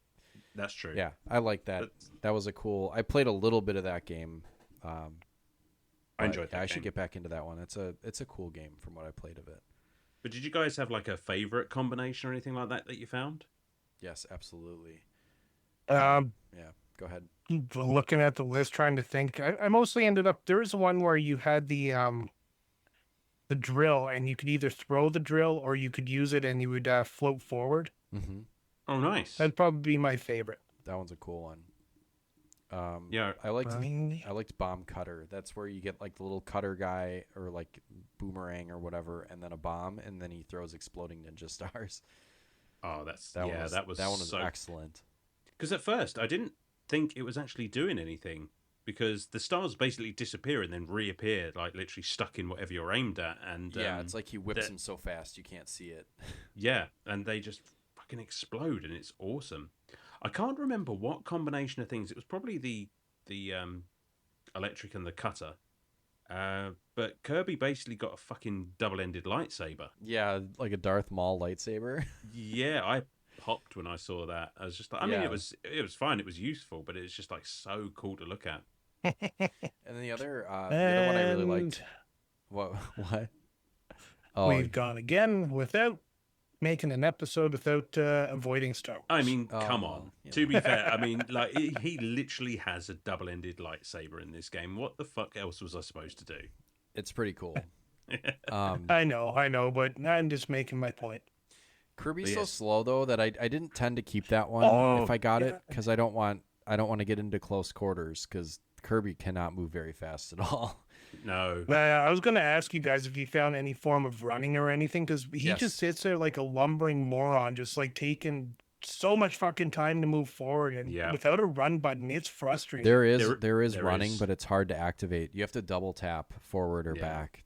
that's true. yeah, I like that. That's- That was a cool. I played a little bit of that game. I but enjoyed that. I should game. get back into that one. It's a cool game from what I played of it. But did you guys have like a favorite combination or anything like that you found? Yes, absolutely. Yeah. Go ahead. Looking at the list, trying to think. I mostly ended up. There was one where you had the drill, and you could either throw the drill or you could use it, and you would float forward. Mm-hmm. Oh, nice. That'd probably be my favorite. That one's a cool one. Yeah. I liked Boing. I liked bomb cutter. That's where you get like the little cutter guy or like boomerang or whatever, and then a bomb, and then he throws exploding ninja stars. Oh, that's That yeah. one was, that was that one was so excellent. Because at first I didn't think it was actually doing anything, because the stars basically disappear and then reappear, like literally stuck in whatever you're aimed at. And Yeah, it's like he whips that- them so fast you can't see it. yeah, and they just fucking explode, and it's awesome. I can't remember what combination of things. It was probably the electric and the cutter. But Kirby basically got a fucking double-ended lightsaber. Yeah, like a Darth Maul lightsaber. Yeah, I popped when I saw that. I was just like, I mean, Yeah. it was fine, it was useful, but it's just like so cool to look at. And then the other one I really liked. What? What? Oh, We've gone again without making an episode without avoiding Star Wars. I mean, Oh, come well, on. you To know. be fair, I mean, like he literally has a double-ended lightsaber in this game. What the fuck else was I supposed to do? it's pretty cool. Um, I know, but I'm just making my point. Kirby's Yes. so slow though that I didn't tend to keep that one Oh, if I got yeah. it, because I don't want to get into close quarters, because Kirby cannot move very fast at all. No. I was going to ask you guys if you found any form of running or anything, because he Yes. just sits there like a lumbering moron, just like taking so much fucking time to move forward, and Yeah. without a run button, it's frustrating. There is There running, is. but it's hard to activate. You have to double tap forward or Yeah. back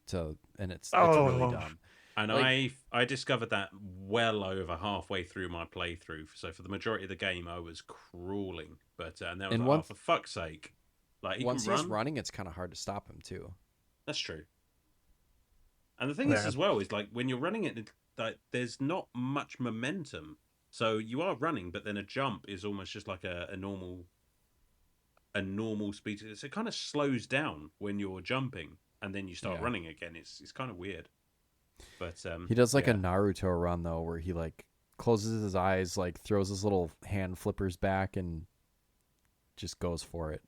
and it's Oh. really dumb. And Like- I discovered that well over halfway through my playthrough. So for the majority of the game, I was crawling. But and then I was And like, one- oh, for fuck's sake! Like he Once can he's run. running, it's kind of hard to stop him too. That's true. And the thing is, Yeah. as well, is like when you're running it, like there's not much momentum. So you are running, but then a jump is almost just like a normal speed. So it kind of slows down when you're jumping, and then you start Yeah. running again. It's kind of weird. But He does like yeah. a Naruto run though, where he like closes his eyes, like throws his little hand flippers back, and just goes for it.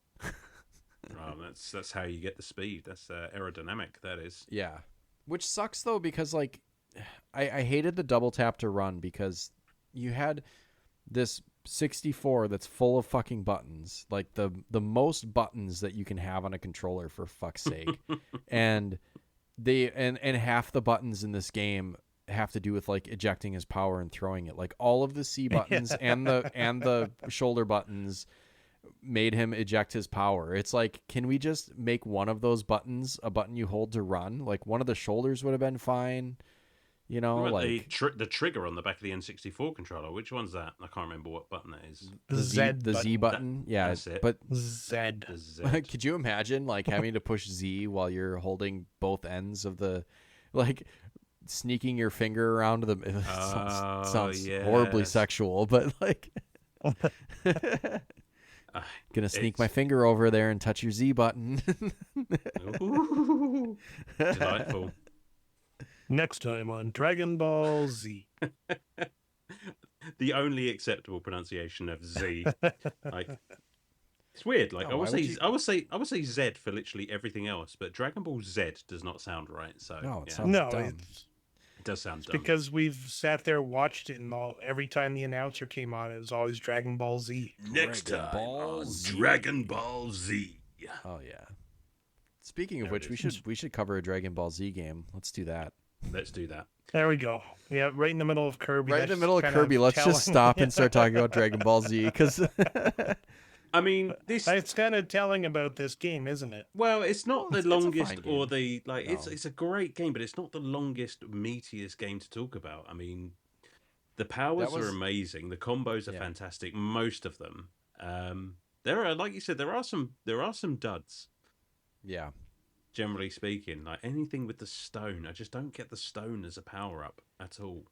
That's how you get the speed. That's aerodynamic. That is. Yeah, which sucks though, because like I hated the double tap to run, because you had this 64 that's full of fucking buttons, like the most buttons that you can have on a controller, for fuck's sake. And and half the buttons in this game have to do with like ejecting his power and throwing it. Like all of the C buttons and the shoulder buttons made him eject his power. It's like, can we just make one of those buttons a button you hold to run? Like one of the shoulders would have been fine. You know, What about like the trigger on the back of the N64 controller. Which one's that? I can't remember what button that is. the Z button. Yeah, that's it. but Z. The Z. could you imagine like having to push Z while you're holding both ends of the, like sneaking your finger around the? It sounds horribly yes. sexual, but like, gonna sneak my finger over there and touch your Z button. Ooh, delightful. Next time on Dragon Ball Z. The only acceptable pronunciation of Z. Like, it's weird. Like Oh, why would you- I would say Z for literally everything else, but Dragon Ball Z does not sound right. So No, it yeah, sounds No, dumb. it does sound dumb. because we've sat there, watched it, and every time the announcer came on, it was always Dragon Ball Z. Next Dragon time Ball on Z. Dragon Ball Z. Oh yeah. Speaking of There it which, is. we should cover a Dragon Ball Z game. Let's do that. Let's do that. There we go. Yeah, right in the middle of Kirby. Right in the That's middle of kinda Kirby. Let's just telling. stop and start talking about Dragon Ball Z, because I mean, this. It's kind of telling about this game, isn't it? Well, it's not Well, it's the a longest fine or game. the like. No. It's a great game, but it's not the longest, meatiest game to talk about. I mean, the powers was- are amazing. The combos are Yeah. fantastic. Most of them. There are, like you said, there are some duds. yeah. Generally speaking, like anything with the stone, I just don't get the stone as a power up at all.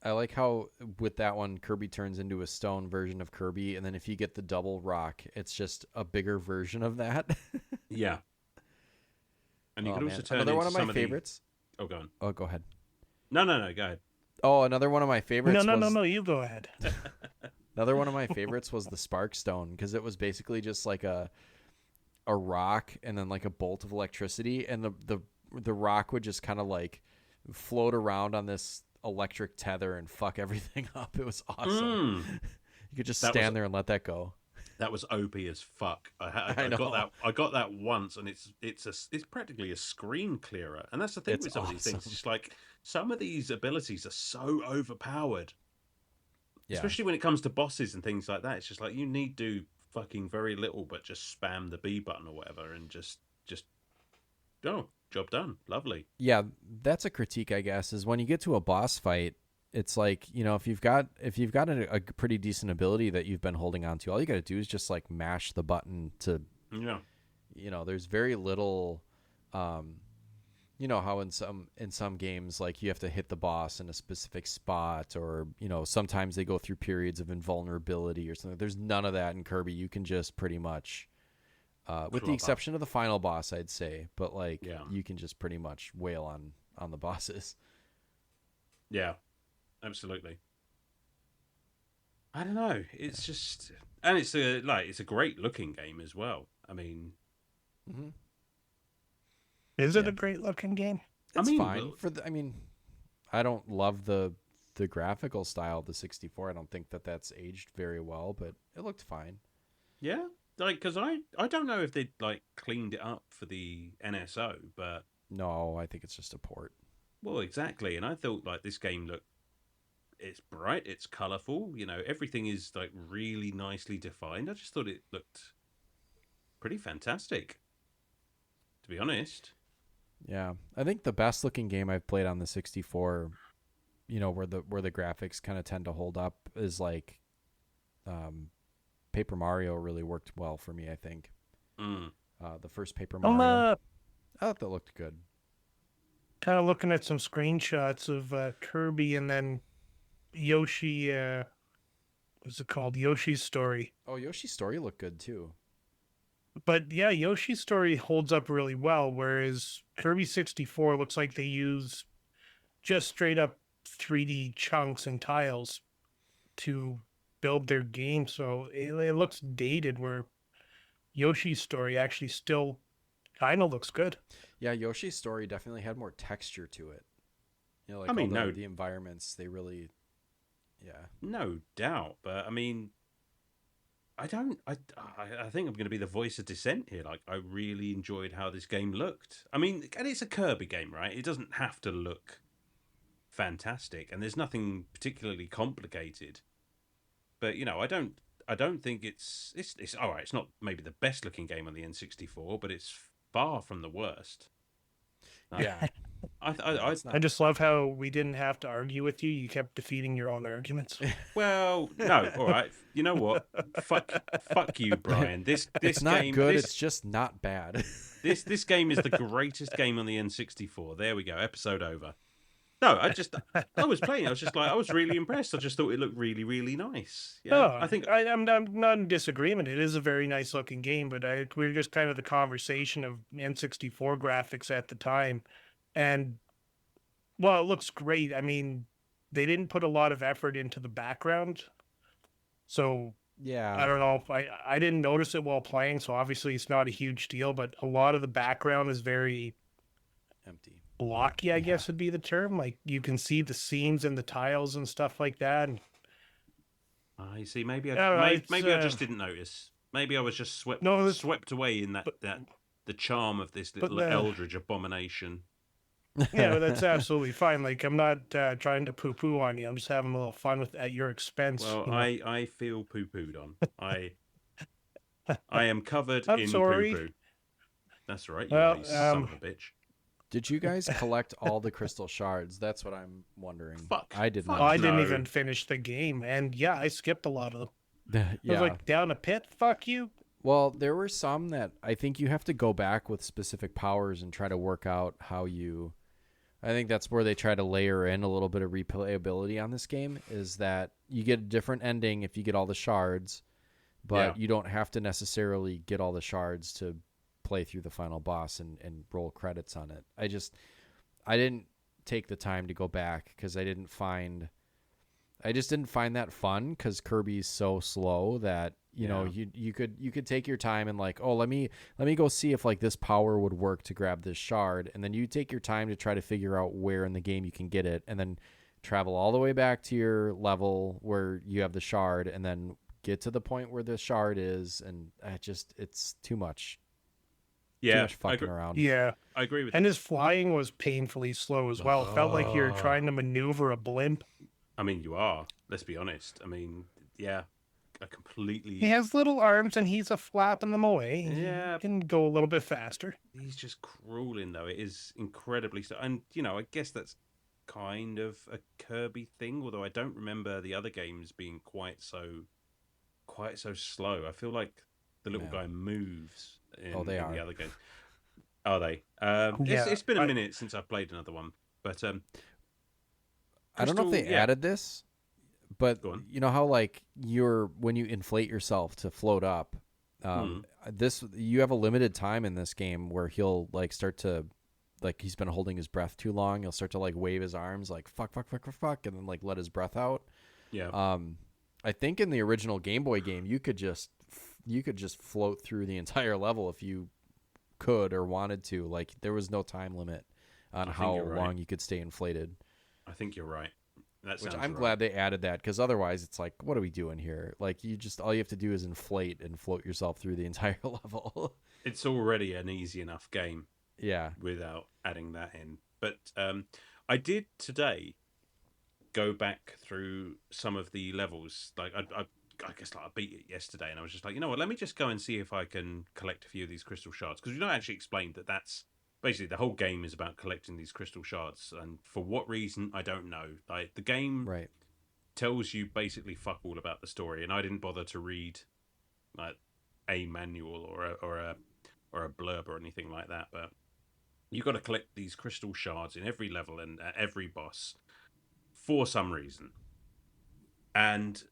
I like how with that one, Kirby turns into a stone version of Kirby, and then if you get the double rock, it's just a bigger version of that. Yeah. And you Oh, could also man. turn Another into one of my some the- favorites. Oh, go on. Oh, go ahead. No, go ahead. Oh, another one of my favorites. No. You go ahead. Another one of my favorites was the Spark Stone, because it was basically just like a rock and then like a bolt of electricity, and the rock would just kind of like float around on this electric tether and fuck everything up. It was awesome. You could just That was- stand there and let that go. That was OP as fuck. I I know. got that. I got that once, and it's practically a screen clearer. And that's the thing It's with some of these things. awesome. It's just like some of these abilities are so overpowered. Yeah. Especially when it comes to bosses and things like that. It's just like you need to do fucking very little, but just spam the B button or whatever, and just oh, job done. Lovely. Yeah, that's a critique, I guess, is when you get to a boss fight, it's like, if you've got a pretty decent ability that you've been holding on to, all you got to do is just like mash the button to, Yeah. there's very little, how in some games, like, you have to hit the boss in a specific spot, or sometimes they go through periods of invulnerability or something. There's none of that in Kirby. You can just pretty much, with the exception of the final boss, I'd say, but like, you can just pretty much wail on the bosses. Yeah, absolutely. I don't know. It's just, and it's a great looking game as well. I mean, Mm-hmm. Is it a great looking game? It's mean, fine I don't love the graphical style of the 64. I don't think that's aged very well, but it looked fine. yeah, like, because I don't know if they like cleaned it up for the NSO, but No, I think it's just a port. well, exactly. And I thought like this game looked, it's bright, it's colourful, everything is like really nicely defined. I just thought it looked pretty fantastic, to be honest. Yeah, I think the best looking game I've played on the 64, where the graphics kind of tend to hold up, is like, Paper Mario really worked well for me, I think. The first Paper Mario, I thought that looked good. Kind of looking at some screenshots of Kirby and then Yoshi. What's it called? Yoshi's Story. Oh, Yoshi's Story looked good too. But yeah, Yoshi's Story holds up really well, whereas Kirby 64 looks like they use just straight up 3D chunks and tiles to build their game. So it looks dated, where Yoshi's Story actually still kind of looks good. Yeah, Yoshi's Story definitely had more texture to it. Like, I mean, the environments, they really, no doubt. But I mean, I think I'm going to be the voice of dissent here. Like, I really enjoyed how this game looked. I mean, and it's a Kirby game, right? It doesn't have to look fantastic, and there's nothing particularly complicated. But I don't think it's all right. It's not maybe the best looking game on the N64, but it's far from the worst. Yeah. I just love how we didn't have to argue with you. You kept defeating your own arguments. Well, no, all right. You know what? Fuck you, Brian. This It's not game, good. It's just not bad. this game is the greatest game on the N64. There we go. Episode over. No, I was playing. I was just like, I was really impressed. I just thought it looked really, really nice. Yeah, Oh, I think I'm not in disagreement. It is a very nice looking game, but we were just kind of the conversation of N64 graphics at the time. And well, it looks great. I mean, they didn't put a lot of effort into the background. So Yeah. I don't know. I didn't notice it while playing, so obviously it's not a huge deal, but a lot of the background is very Empty. blocky, I guess would be the term. Like, you can see the seams and the tiles and stuff like that. And I see. Maybe I just didn't notice. Maybe I was just swept away in that the charm of this little eldritch abomination. Yeah, but that's absolutely fine. Like, I'm not trying to poo-poo on you. I'm just having a little fun at your expense. Well, I feel poo-pooed on. I am covered I'm in sorry. poo-poo. That's right, Well, you son of a bitch. Did you guys collect all the crystal shards? That's what I'm wondering. Fuck. I did Fuck. not. I didn't No. even finish the game, and yeah, I skipped a lot of them. I Yeah. was like, down a pit? Fuck you. Well, there were some that I think you have to go back with specific powers and try to work out how you... I think that's where they try to layer in a little bit of replayability on this game, is that you get a different ending if you get all the shards, but you don't have to necessarily get all the shards to play through the final boss and roll credits on it. I didn't take the time to go back because I just didn't find that fun, because Kirby's so slow that you know you could take your time and like, oh, let me go see if like this power would work to grab this shard, and then you take your time to try to figure out where in the game you can get it, and then travel all the way back to your level where you have the shard, and then get to the point where the shard is, and it's too much. Too much fucking around. Yeah. I agree with And his flying was painfully slow as well. It felt like you were trying to maneuver a blimp. I mean, you are. Let's be honest. I mean, yeah, a He completely. has little arms and he's a flapping them away. He Yeah, can go a little bit faster. he's just crueling though. It is incredibly so, and I guess that's kind of a Kirby thing. Although I don't remember the other games being quite so slow. I feel like the little Yeah. guy moves Oh, they in the are. other game. Are they? It's Yeah, it's been a minute since I've played another one, but I don't know if Crystal, they yeah, added this, but go on. you know how like when you inflate yourself to float up, Mm. this you have a limited time in this game where he'll like start to like he's been holding his breath too long. He'll start to like wave his arms like fuck fuck fuck fuck fuck, and then like let his breath out. Yeah, Um, I think in the original Game Boy game you could just float through the entire level if you could or wanted to. Like there was no time limit on I think how you're right. long you could stay inflated. I think you're right. That Which sounds I'm right. glad they added that because otherwise it's like, what are we doing here? Like all you have to do is inflate and float yourself through the entire level. It's already an easy enough game Yeah. without adding that in. But I did today go back through some of the levels. Like I guess like I beat it yesterday, and I was just like, you know what? Let me just go and see if I can collect a few of these crystal shards because we don't actually explain that that's basically the whole game is about collecting these crystal shards, and for what reason I don't know. Like the game Right. tells you basically fuck all about the story, and I didn't bother to read like a manual or a blurb or anything like that. But you got to collect these crystal shards in every level and at every boss for some reason. And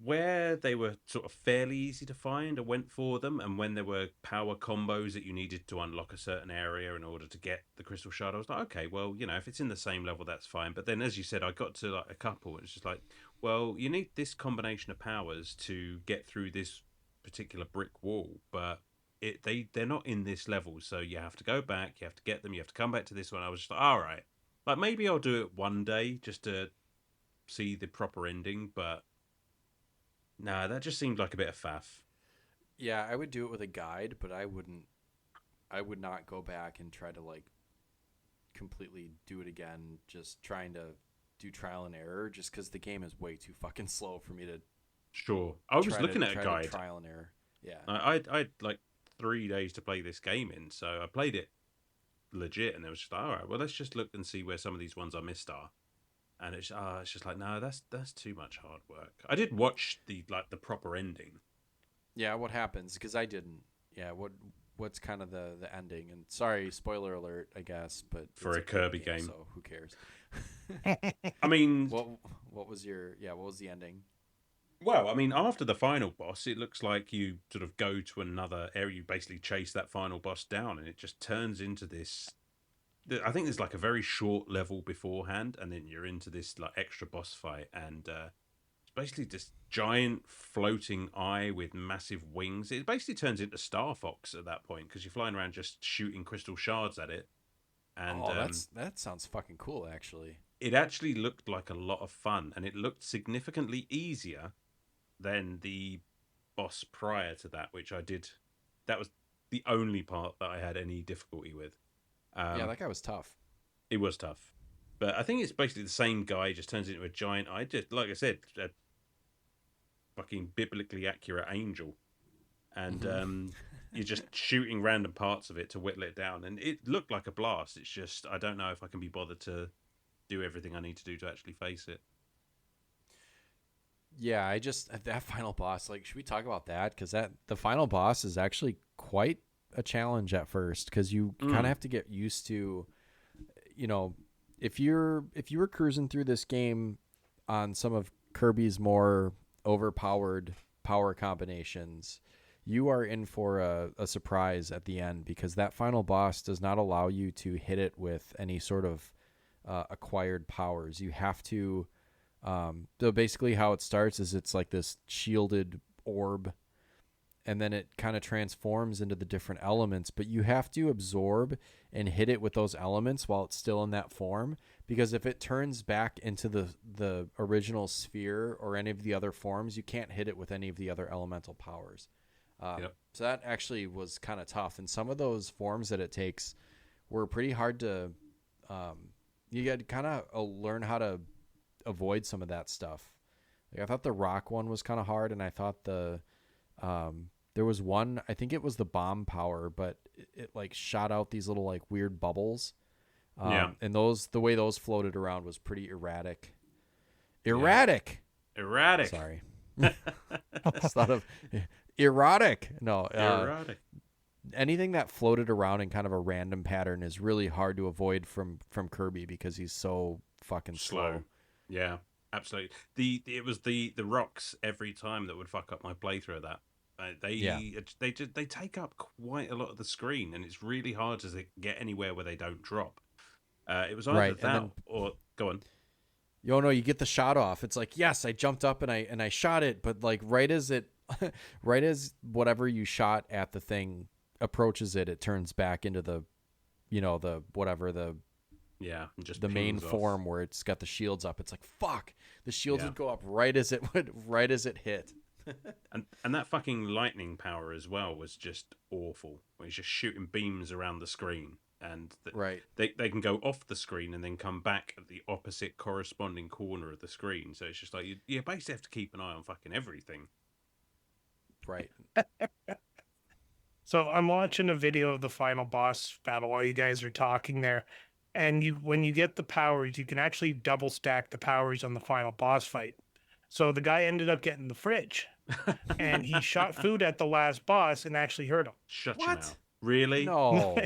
where they were sort of fairly easy to find, I went for them. And when there were power combos that you needed to unlock a certain area in order to get the crystal shard, I was like, okay, well, if it's in the same level, that's fine. But then, as you said, I got to like a couple. It's just like, well, you need this combination of powers to get through this particular brick wall, but they're not in this level, so you have to go back, you have to get them, you have to come back to this one. I was just like, all right, like maybe I'll do it one day just to see the proper ending, but nah, that just seemed like a bit of faff. Yeah, I would do it with a guide, but I would not go back and try to like completely do it again, just trying to do trial and error just because the game is way too fucking slow for me to Sure, I was looking at a try to guide. trial and error. Yeah. I had like 3 days to play this game in, so I played it legit, and it was just like, all right, well, let's just look and see where some of these ones I missed are. And it's just like, no, that's too much hard work. I did watch the proper ending. Yeah, what happens? Because I didn't. Yeah, what's kind of the ending? And sorry, spoiler alert, I guess, but For it's a Kirby game, game. so who cares? I mean, What was what was the ending? well, I mean, after the final boss, it looks like you sort of go to another area. You basically chase that final boss down, and it just turns into this. I think there's like a very short level beforehand, and then you're into this like extra boss fight, and it's basically this giant floating eye with massive wings. It basically turns into Star Fox at that point because you're flying around just shooting crystal shards at it, and Oh, that sounds fucking cool, actually. it actually looked like a lot of fun, and it looked significantly easier than the boss prior to that, which I did. That was the only part that I had any difficulty with. Yeah, Um, that guy was tough. it was tough, but I think it's basically the same guy just turns into a giant. I just like I said, a fucking biblically accurate angel, and you're just shooting random parts of it to whittle it down, and it looked like a blast. It's just I don't know if I can be bothered to do everything I need to do to actually face it. Yeah, I just that final boss. Like, should we talk about that? Because the final boss is actually quite a challenge at first. Because you kind of Mm, have to get used to, you know, if you were cruising through this game on some of Kirby's more overpowered power combinations, you are in for a surprise at the end because that final boss does not allow you to hit it with any sort of acquired powers. You have to. So basically, how it starts is it's like this shielded orb, and then it kind of transforms into the different elements. But you have to absorb and hit it with those elements while it's still in that form. Because if it turns back into the original sphere or any of the other forms, you can't hit it with any of the other elemental powers. yep. So that actually was kind of tough. And some of those forms that it takes were pretty hard to. You got to kind of learn how to avoid some of that stuff. Like I thought the rock one was kind of hard, and I thought there was one, I think it was the bomb power, but it like shot out these little like weird bubbles. And the way those floated around was pretty erratic. Erratic. Erratic. Sorry. It's thought of erotic. No. Erotic. Anything that floated around in kind of a random pattern is really hard to avoid from Kirby because he's so fucking slow. Yeah, absolutely. It was the rocks every time that would fuck up my playthrough of that. They take up quite a lot of the screen, and it's really hard to get anywhere where they don't drop. It was either that or go on. You get the shot off. It's like, yes, I jumped up and I shot it, but like right as whatever you shot at the thing approaches it turns back into the main form where it's got the shields up. It's like, fuck, the shields would go up right as it hit. and that fucking lightning power as well was just awful. Where he's just shooting beams around the screen, and they can go off the screen and then come back at the opposite corresponding corner of the screen. So it's just like you basically have to keep an eye on fucking everything. Right. So I'm watching a video of the final boss battle while you guys are talking there. And when you get the powers, you can actually double stack the powers on the final boss fight. So the guy ended up getting the fridge. And he shot food at the last boss and actually hurt him. Shut your mouth. Really? No.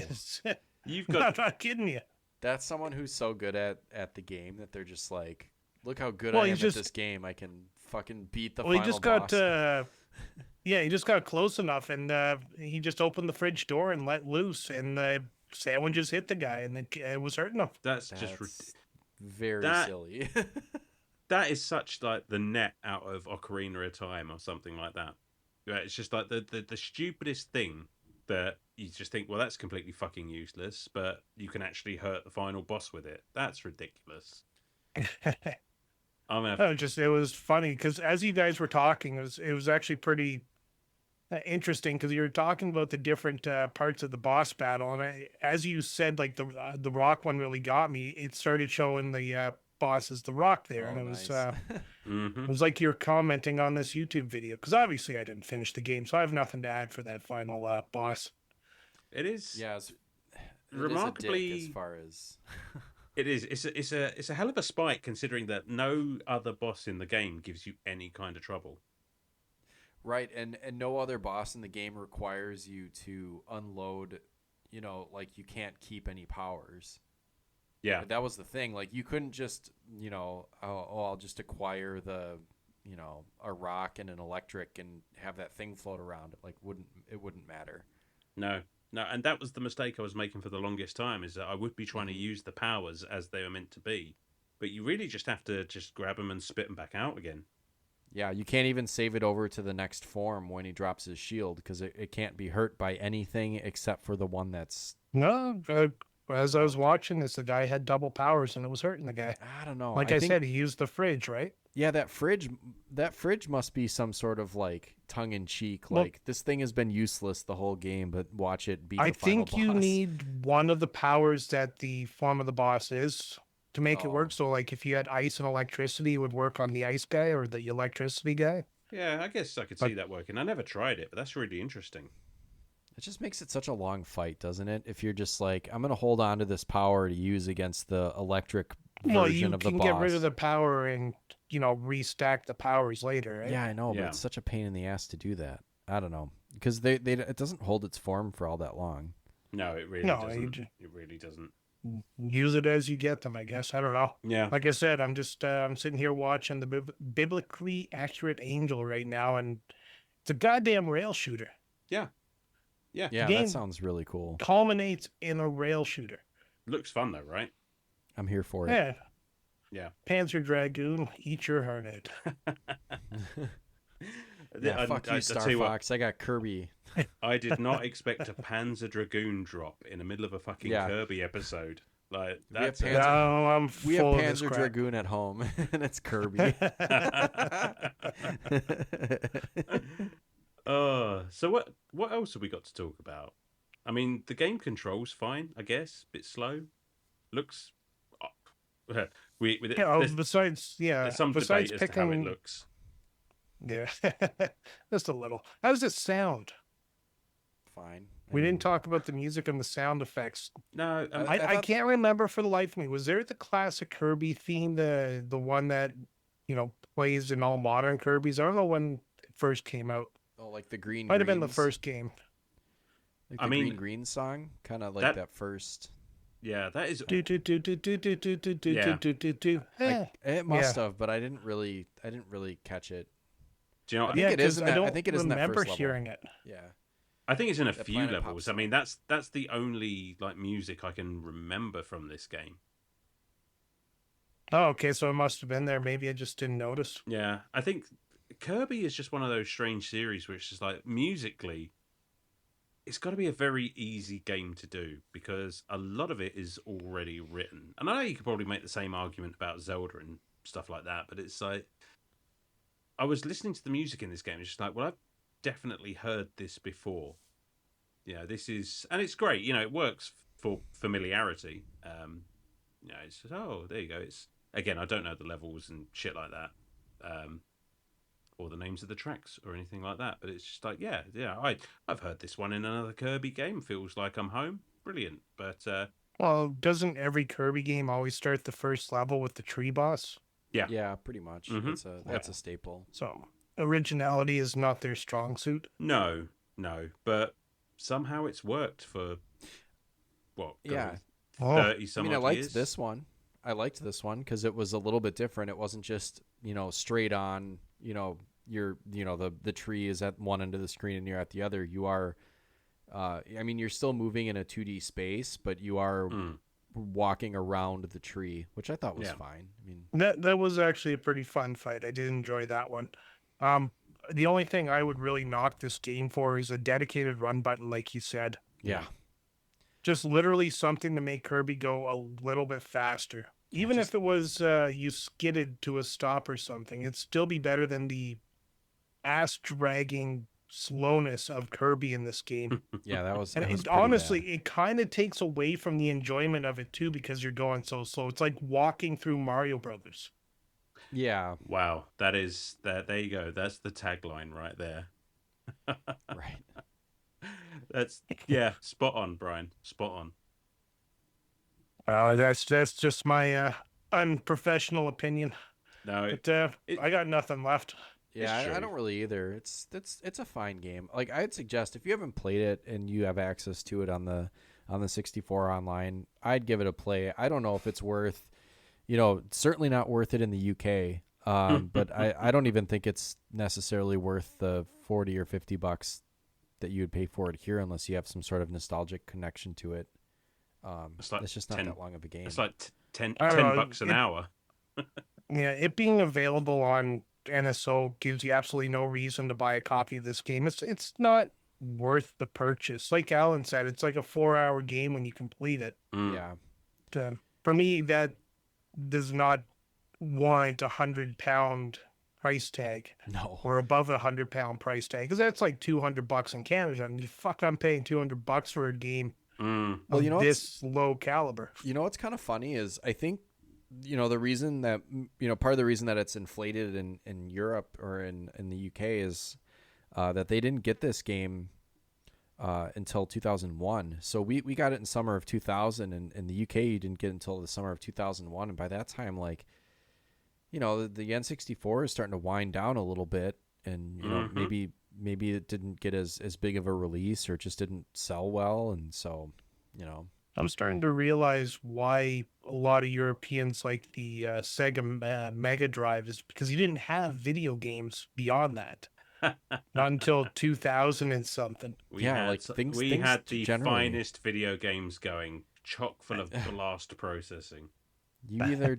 You've got... I'm not kidding you. That's someone who's so good at the game that they're just like, look how good I am at this game. I can fucking beat the final boss. He just got close enough, and he just opened the fridge door and let loose, and the sandwiches hit the guy, and it was hurting him. That's just very silly. That is such like the net out of Ocarina of Time or something like that. It's just like the stupidest thing that you just think, well, that's completely fucking useless, but you can actually hurt the final boss with it. That's ridiculous. It was funny because as you guys were talking, it was actually pretty interesting because you were talking about the different parts of the boss battle, and as you said, like the rock one really got me. It started showing the boss as the rock there, and it was it was like you're commenting on this YouTube video because obviously I didn't finish the game, so I have nothing to add for that final boss. It is remarkably as far as. It is. It's a hell of a spike considering that no other boss in the game gives you any kind of trouble. Right, and no other boss in the game requires you to unload, like you can't keep any powers. Yeah. That was the thing. Like you couldn't just, I'll just acquire a rock and an electric and have that thing float around. It wouldn't matter. No, and that was the mistake I was making for the longest time, is that I would be trying to use the powers as they were meant to be, but you really just have to just grab them and spit them back out again. Yeah, you can't even save it over to the next form when he drops his shield because it can't be hurt by anything except for the one that's... No, as I was watching this, the guy had double powers and it was hurting the guy. I don't know. Like I said, he used the fridge, right? Yeah, that fridge must be some sort of like tongue-in-cheek. Like this thing has been useless the whole game, but watch it beat the final boss. I think you need one of the powers that the form of the boss is to make it work. So like if you had ice and electricity, it would work on the ice guy or the electricity guy. Yeah, I guess I could see that working. I never tried it, but that's really interesting. It just makes it such a long fight, doesn't it? If you're just like, I'm going to hold on to this power to use against the electric version of the boss. You can get rid of the power and, restack the powers later, right? Yeah, I know, but it's such a pain in the ass to do that. I don't know. Because it doesn't hold its form for all that long. No, it really doesn't. It really doesn't. Use it as you get them, I guess. I don't know. Yeah. Like I said, I'm just I'm sitting here watching the biblically accurate angel right now, and it's a goddamn rail shooter. Yeah. Yeah, that sounds really cool. Culminates in a rail shooter. Looks fun though, right? I'm here for it. Yeah. Panzer Dragoon, eat your heart out. Fuck you, Star Fox. I got Kirby. I did not expect a Panzer Dragoon drop in the middle of a fucking Kirby episode. Like that's we have Panzer Dragoon at home, and it's Kirby. So what else have we got to talk about? I mean, the game controls fine, I guess. Bit slow. Looks Yeah. there's Besides, some debate besides as to how it picking, looks. yeah, just a little. How does it sound? Fine. I We mean, didn't talk about the music and the sound effects. No, I, I, I I thought can't remember for the life of me. Was there the classic Kirby theme, the one that plays in all modern Kirby's? I don't know when it first came out. oh, like the Green Might have been the Greens, first game. like I the Green mean Greens song, kind of like that. that first. Yeah, that is. Do do do do do do do do do do Yeah. do do do. It Yeah, must have, but I didn't really catch it. Do you know? I What? think yeah, it is because in I that. I don't think it is in that remember first level. hearing it. Yeah, I think it's in a that few Planet Pop levels. I mean, that's the only like music I can remember from this game. Oh, okay, so it must have been there. Maybe I just didn't notice. Yeah, I think Kirby is just one of those strange series which is like musically, it's got to be a very easy game to do because a lot of it is already written. And I know you could probably make the same argument about Zelda and stuff like that, but it's like I was listening to the music in this game. It's just like, well, I've definitely heard this before. Yeah, this is, and it's great. It works for familiarity. It's just, oh, there you go. It's again, I don't know the levels and shit like that, or the names of the tracks or anything like that. But it's just like, yeah. I've heard this one in another Kirby game. Feels like I'm home. Brilliant. But Well, doesn't every Kirby game always start the first level with the tree boss? yeah, pretty much. Mhm. That's a staple. So originality is not their strong suit. no, but somehow it's worked for what? Yeah. Oh, 30 I some mean, I odd liked years. this one. I liked this one because it was a little bit different. It wasn't just straight on. The tree is at one end of the screen and you're at the other. You are, I mean, you're still moving in a 2D space, but you are walking around the tree, which I thought was Yeah. fine. I mean, that was actually a pretty fun fight. I did enjoy that one. The only thing I would really knock this game for is a dedicated run button, like you said. yeah, Just literally something to make Kirby go a little bit faster. Even if it was you skidded to a stop or something, it'd still be better than the ass dragging slowness of Kirby in this game. yeah, that was. And That was pretty honestly, bad. it kind of takes away from the enjoyment of it too because you're going so slow. It's like walking through Mario Brothers. Yeah, Wow, that is that. There you go. That's the tagline right there. right. That's spot on, Brian. Spot on. That's just my unprofessional opinion. No, But it- I got nothing left. Yeah, It's I true. don't really either. It's a fine game. Like I'd suggest if you haven't played it and you have access to it on the 64 online, I'd give it a play. I don't know if it's worth, certainly not worth it in the UK. But I don't even think it's necessarily worth the 40 or $50 that you would pay for it here unless you have some sort of nostalgic connection to it. It's like It's just not 10 that long of a game. it's like 10 I don't know, bucks an hour. Yeah, it being available on NSO gives you absolutely no reason to buy a copy of this game. It's not worth the purchase. Like Alan said, it's like a 4-hour game when you complete it. Mm. Yeah. For me, that does not warrant £100 price tag No. or above £100 price tag because that's like $200 in Canada. And fuck, I'm paying $200 for a game Mm. Well, of this low caliber. What's kind of funny is I think the reason that part of the reason that it's inflated in Europe or in the UK is that they didn't get this game until 2001. So we got it in summer of 2000, and in the UK you didn't get it until the summer of 2001. And by that time, like the N64 is starting to wind down a little bit, and maybe it didn't get as big of a release or it just didn't sell well, and so I'm starting to realize why a lot of Europeans like the Sega Mega Drive is because you didn't have video games beyond that. Not until 2000 and something. We Yeah, had, like things had the generally. finest video games going, chock full of blast processing. you either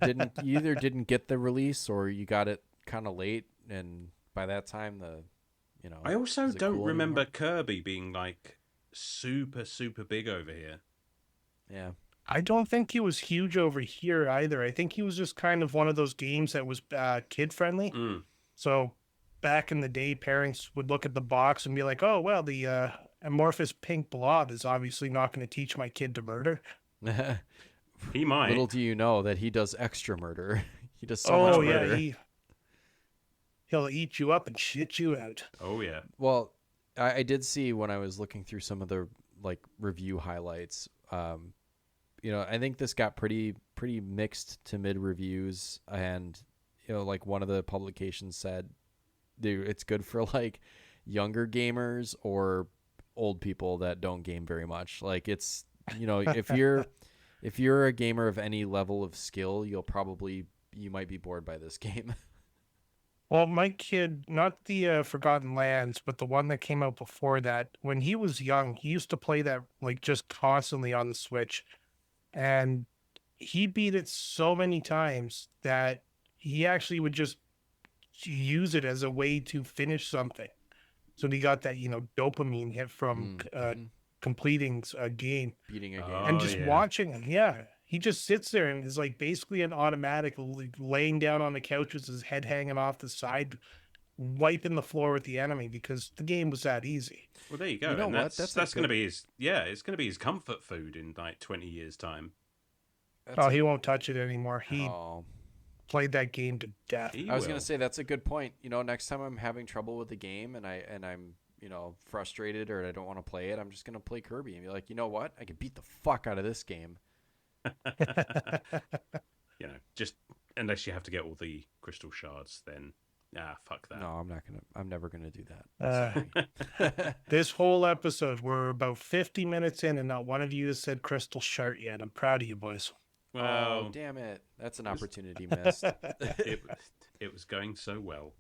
didn't get the release or you got it kind of late, and by that time I also is it don't cool remember anymore? Kirby being like super big over here. Yeah. I don't think he was huge over here either. I think he was just kind of one of those games that was kid friendly. Mm. So back in the day, parents would look at the box and be like, "Oh well, the amorphous pink blob is obviously not going to teach my kid to murder." He might. Little do you know that he does extra murder. He does so much Oh yeah, murder. he'll eat you up and shit you out. Oh yeah. Well, I did see when I was looking through some of the like review highlights. I think this got pretty mixed to mid reviews, and like one of the publications said, dude, it's good for like younger gamers or old people that don't game very much. Like it's if you're a gamer of any level of skill, you might be bored by this game. Well, my kid, not the Forgotten Lands, but the one that came out before that, when he was young, he used to play that like just constantly on the Switch. And he beat it so many times that he actually would just use it as a way to finish something. So he got that, dopamine hit from Mm-hmm. completing a game. Beating a game. And Oh, just yeah. watching him, yeah. He just sits there and is like basically an automatic, laying down on the couch with his head hanging off the side, wiping the floor with the enemy because the game was that easy. Well, there you go. You know and what? that's That's a going to good- be his. Yeah, it's going to be his comfort food in like 20 years' time. He won't touch it anymore. He Oh. played that game to death. He I was will. gonna say that's a good point. Next time I'm having trouble with the game and I'm frustrated or I don't want to play it, I'm just gonna play Kirby and be like, you know what? I can beat the fuck out of this game. Just unless you have to get all the crystal shards, then fuck that. No, I'm never gonna do that. Sorry. This whole episode, we're about 50 minutes in, and not one of you has said Crystal Shard yet. I'm proud of you, boys. Oh, Well, damn it! That's an opportunity missed. it was going so well.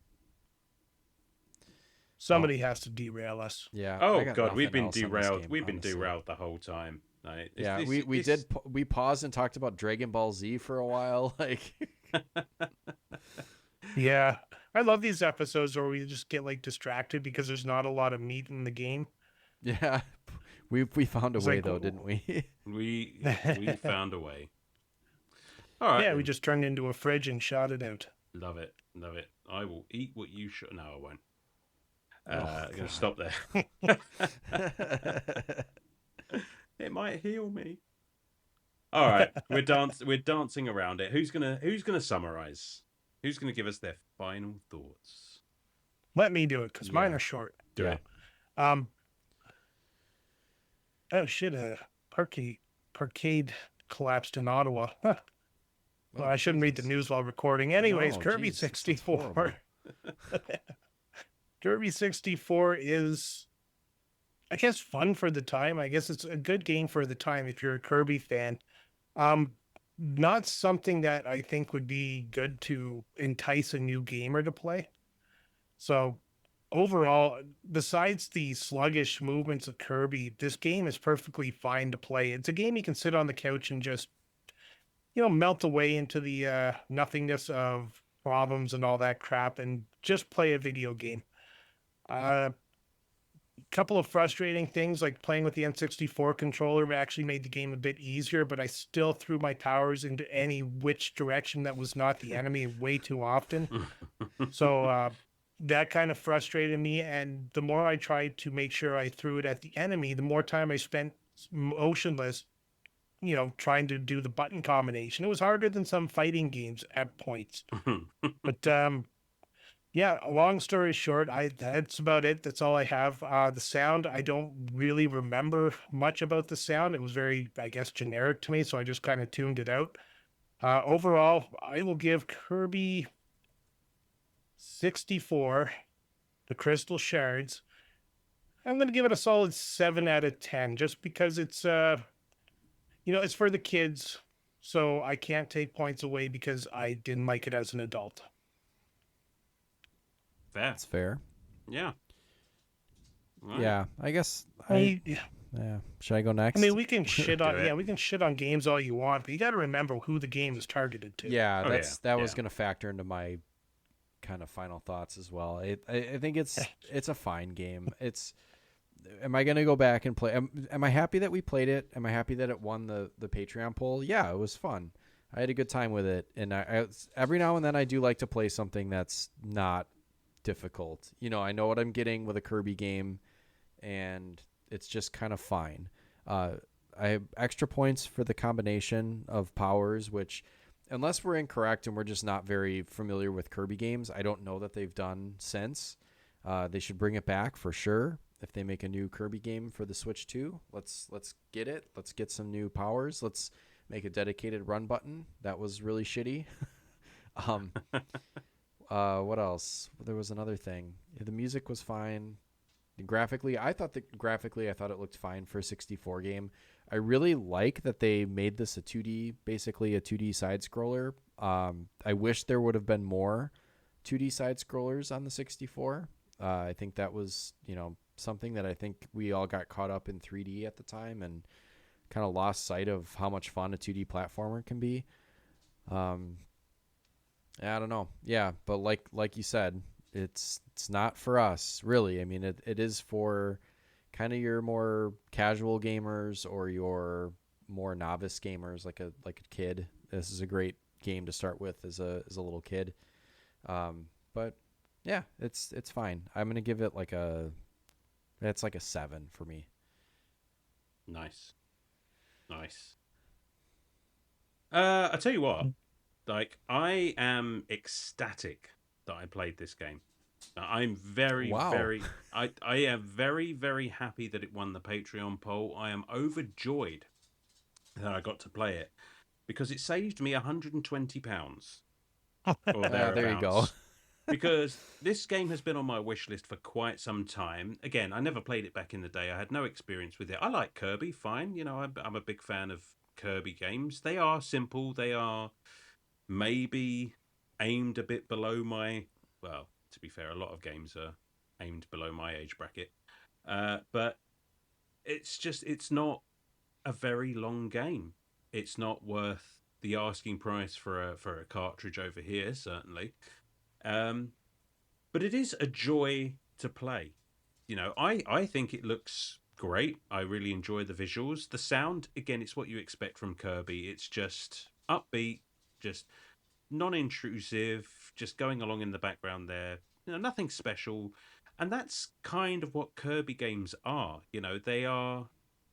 Somebody has to derail us. Yeah. Oh I got god, we've nothing been else on this derailed. game, We've been honestly. derailed the whole time. Like, Yeah, this- we this- we paused and talked about Dragon Ball Z for a while. Like, Yeah. I love these episodes where we just get like distracted because there's not a lot of meat in the game. yeah, we found a It's way like, though, didn't we? we found a way. All right. Yeah, we just turned into a fridge and shot it out. Love it. Love it. I will eat what you should. No, I won't. Oh, I'm going to stop there. It might heal me. All right, we're dancing around it. Who's gonna summarize? Who's gonna give us their final thoughts? Let me do it because mine Yeah. are short. Do Yeah. it. Oh shit, parkade collapsed in Ottawa. Huh. Well, I shouldn't read the news while recording. Anyways, No, Kirby geez, that's 64. horrible. Kirby 64 is, I guess, fun for the time. I guess it's a good game for the time if you're a Kirby fan. Not something that I think would be good to entice a new gamer to play. So overall, besides the sluggish movements of Kirby, this game is perfectly fine to play. It's a game you can sit on the couch and just, melt away into the nothingness of problems and all that crap and just play a video game. Couple of frustrating things like playing with the N64 controller actually made the game a bit easier, but I still threw my powers into any which direction that was not the enemy way too often. So that kind of frustrated me. And the more I tried to make sure I threw it at the enemy, the more time I spent motionless, trying to do the button combination. It was harder than some fighting games at points. But yeah, long story short, that's about it. That's all I have. The sound, I don't really remember much about the sound. It was very, I guess, generic to me, so I just kind of tuned it out. Overall, I will give Kirby 64, the Crystal Shards. I'm going to give it a solid 7 out of 10, just because it's, it's for the kids, so I can't take points away because I didn't like it as an adult. Fair. That's fair. Yeah. All right. Yeah, I guess. Yeah. Should I go next? I mean, we can shit on Do it. we can shit on games all you want, but you got to remember who the game is targeted to. Yeah, Oh, that was yeah. going to factor into my kind of final thoughts as well. I think it's a fine game. Am I going to go back and play? Am I happy that we played it? Am I happy that it won the Patreon poll? Yeah, it was fun. I had a good time with it, and I every now and then I do like to play something that's not difficult. I know what I'm getting with a Kirby game, and it's just kind of fine. I have extra points for the combination of powers, which, unless we're incorrect and we're just not very familiar with Kirby games, I don't know that they've done since. They should bring it back for sure. If they make a new Kirby game for the Switch 2, let's get it. Let's get some new powers. Let's make a dedicated run button. That was really shitty. What else? There was another thing. The music was fine. Graphically, I thought it looked fine for a 64 game. I really like that they made this a 2D, basically a 2D side scroller. I wish there would have been more 2D side scrollers on the 64. I think that was, something that I think we all got caught up in 3D at the time and kind of lost sight of how much fun a 2D platformer can be. I don't know. Yeah, but like you said, it's not for us, really. I mean, it is for kind of your more casual gamers or your more novice gamers, like a kid. This is a great game to start with as a little kid. But yeah, it's fine. I'm gonna give it like a 7 for me. Nice. I tell you what, like, I am ecstatic that I played this game. I'm very, Wow. I am very, very happy that it won the Patreon poll. I am overjoyed that I got to play it because it saved me £120 or thereabouts. There you go. Because this game has been on my wish list for quite some time. Again, I never played it back in the day. I had no experience with it. I like Kirby, fine. I'm a big fan of Kirby games. They are simple. They are maybe aimed a bit below my... Well, to be fair, a lot of games are aimed below my age bracket. But it's not a very long game. It's not worth the asking price for a cartridge over here, certainly. But it is a joy to play. I think it looks great. I really enjoy the visuals. The sound, again, it's what you expect from Kirby. It's just upbeat, just non-intrusive, just going along in the background there. Nothing special. And that's kind of what Kirby games are. They are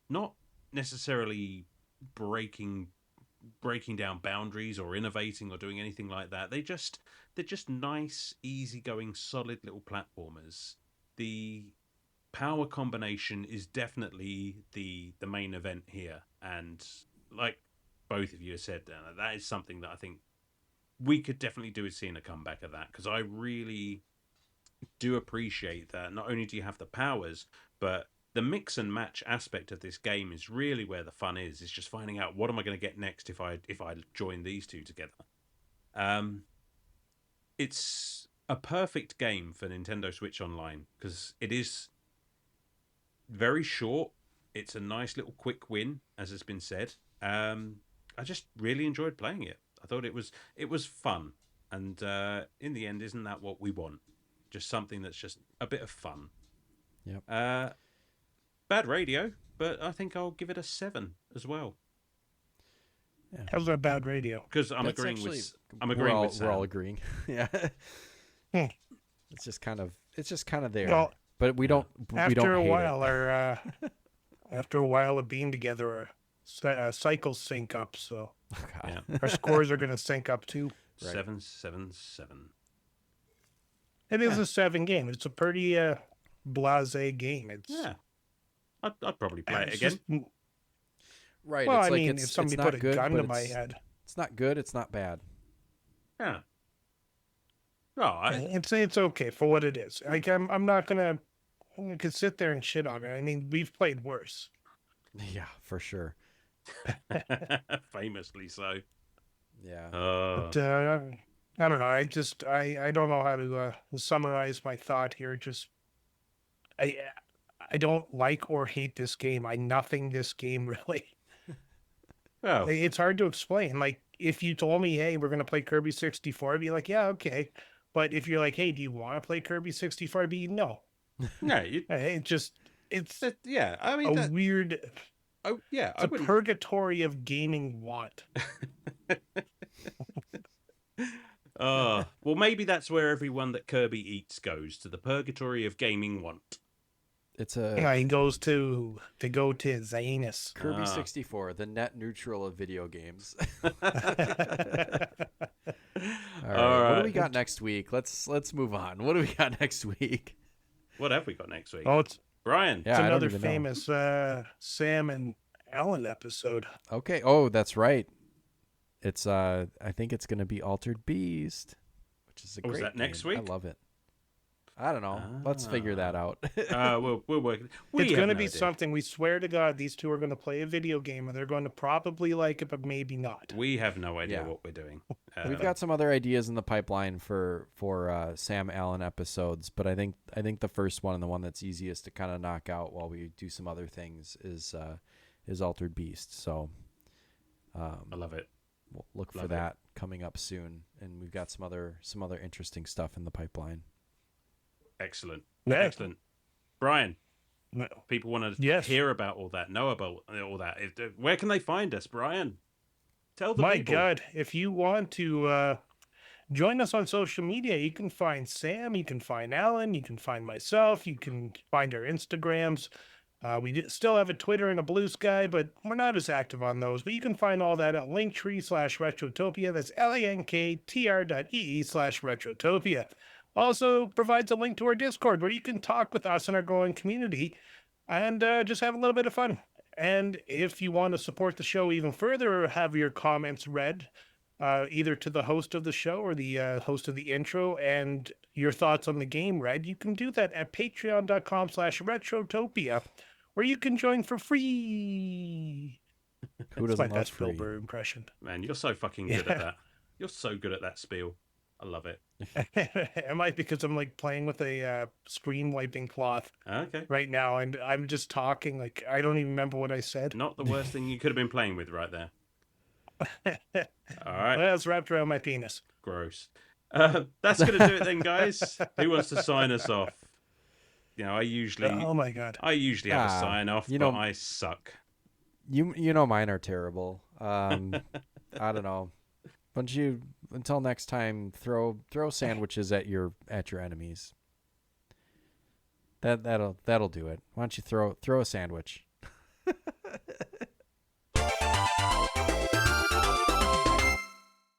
not necessarily breaking down boundaries or innovating or doing anything like that. They're just nice, easygoing, solid little platformers. The power combination is definitely the main event here, and like both of you have said, that is something that I think we could definitely do with seeing a comeback of that, because I really do appreciate that not only do you have the powers, but the mix and match aspect of this game is really where the fun is. It's just finding out what am I going to get next if I join these two together. It's a perfect game for Nintendo Switch Online because it is very short. It's a nice little quick win, as has been said. I just really enjoyed playing it. I thought it was fun, and in the end, isn't that what we want? Just something that's just a bit of fun. Yep. Bad radio, but I think I'll give it a 7 as well. Yeah. How's that bad radio? Because I'm That's agreeing actually- with Sam. We're all agreeing. Yeah. It's just kind of there. Well, but we don't After a hate while, it. after a while of being together, our cycles sync up. So Oh, God. Yeah. our scores are going to sync up too. Right. 7, 7, 7. It is a 7 game. It's a pretty blasé game. It's Yeah. I'd probably play it it's again. just- Right. well, it's I like mean, it's, if somebody it's put not a good, gun but to my it's, head, it's not good. It's not bad. Yeah. Oh, it's okay for what it is. Like I'm not gonna I could sit there and shit on it. I mean, we've played worse. Yeah, for sure. famously so. Yeah. But I don't know. I don't know how to summarize my thought here. Just I don't like or hate this game. I nothing this game really. Well, It's hard to explain. Like if you told me, hey, we're gonna play Kirby 64, I'd be like, yeah, okay. But if you're like, hey, do you want to play Kirby 64? I'd be no. no, It's yeah. I mean, a weird. oh yeah, It's a purgatory of gaming want. Well, maybe that's where everyone that Kirby eats goes, to the purgatory of gaming want. It's a He goes to go to his anus. Kirby Ah. 64, the net neutral of video games. All All right, what do we got next week? Let's move on. What do we got next week? What have we got next week? Oh, it's Brian. Yeah, I don't another even know. famous Sam and Alan episode. Okay. Oh, that's right. It's I think it's going to be Altered Beast, which is a Oh, is great that next game. week? I love it. I don't know. Let's figure that out. We'll work. It's going to be idea. something. We swear to God, these two are going to play a video game, and they're going to probably like it, but maybe not. We have no idea Yeah. what we're doing. We've got some other ideas in the pipeline for Sam Allen episodes, but I think the first one and the one that's easiest to kind of knock out while we do some other things is Altered Beast. So I love it. we'll look Love for it. that coming up soon, and we've got some other interesting stuff in the pipeline. Excellent. Yeah. Excellent. Brian, No. people want to Yes. hear about all that, know about all that. Where can they find us, Brian? Tell the My people. God, if you want to join us on social media, you can find Sam, you can find Alan, you can find myself, you can find our Instagrams. Still have a Twitter and a Blue Sky, but we're not as active on those. But you can find all that at linktree/Retrotopia. That's linktr.ee/Retrotopia. Also provides a link to our Discord where you can talk with us and our growing community and just have a little bit of fun. And if you want to support the show even further or have your comments read, either to the host of the show or the host of the intro and your thoughts on the game read, you can do that at patreon.com/Retrotopia, where you can join for free. Who That's my doesn't love best free? Bill Burr impression. Man, you're so fucking good at Yeah. that. You're so good at that spiel. I love it. Am I? Because I'm like playing with a screen wiping cloth Okay. right now, and I'm just talking like I don't even remember what I said. Not the worst thing you could have been playing with right there. All right. Well, it's wrapped around my penis. Gross. That's going to do it then, guys. Who wants to sign us off? You know, I usually Oh my God. have a sign off, you but know- I suck. You know mine are terrible. I don't know. Until next time, throw sandwiches at your enemies. That'll do it. Why don't you throw a sandwich?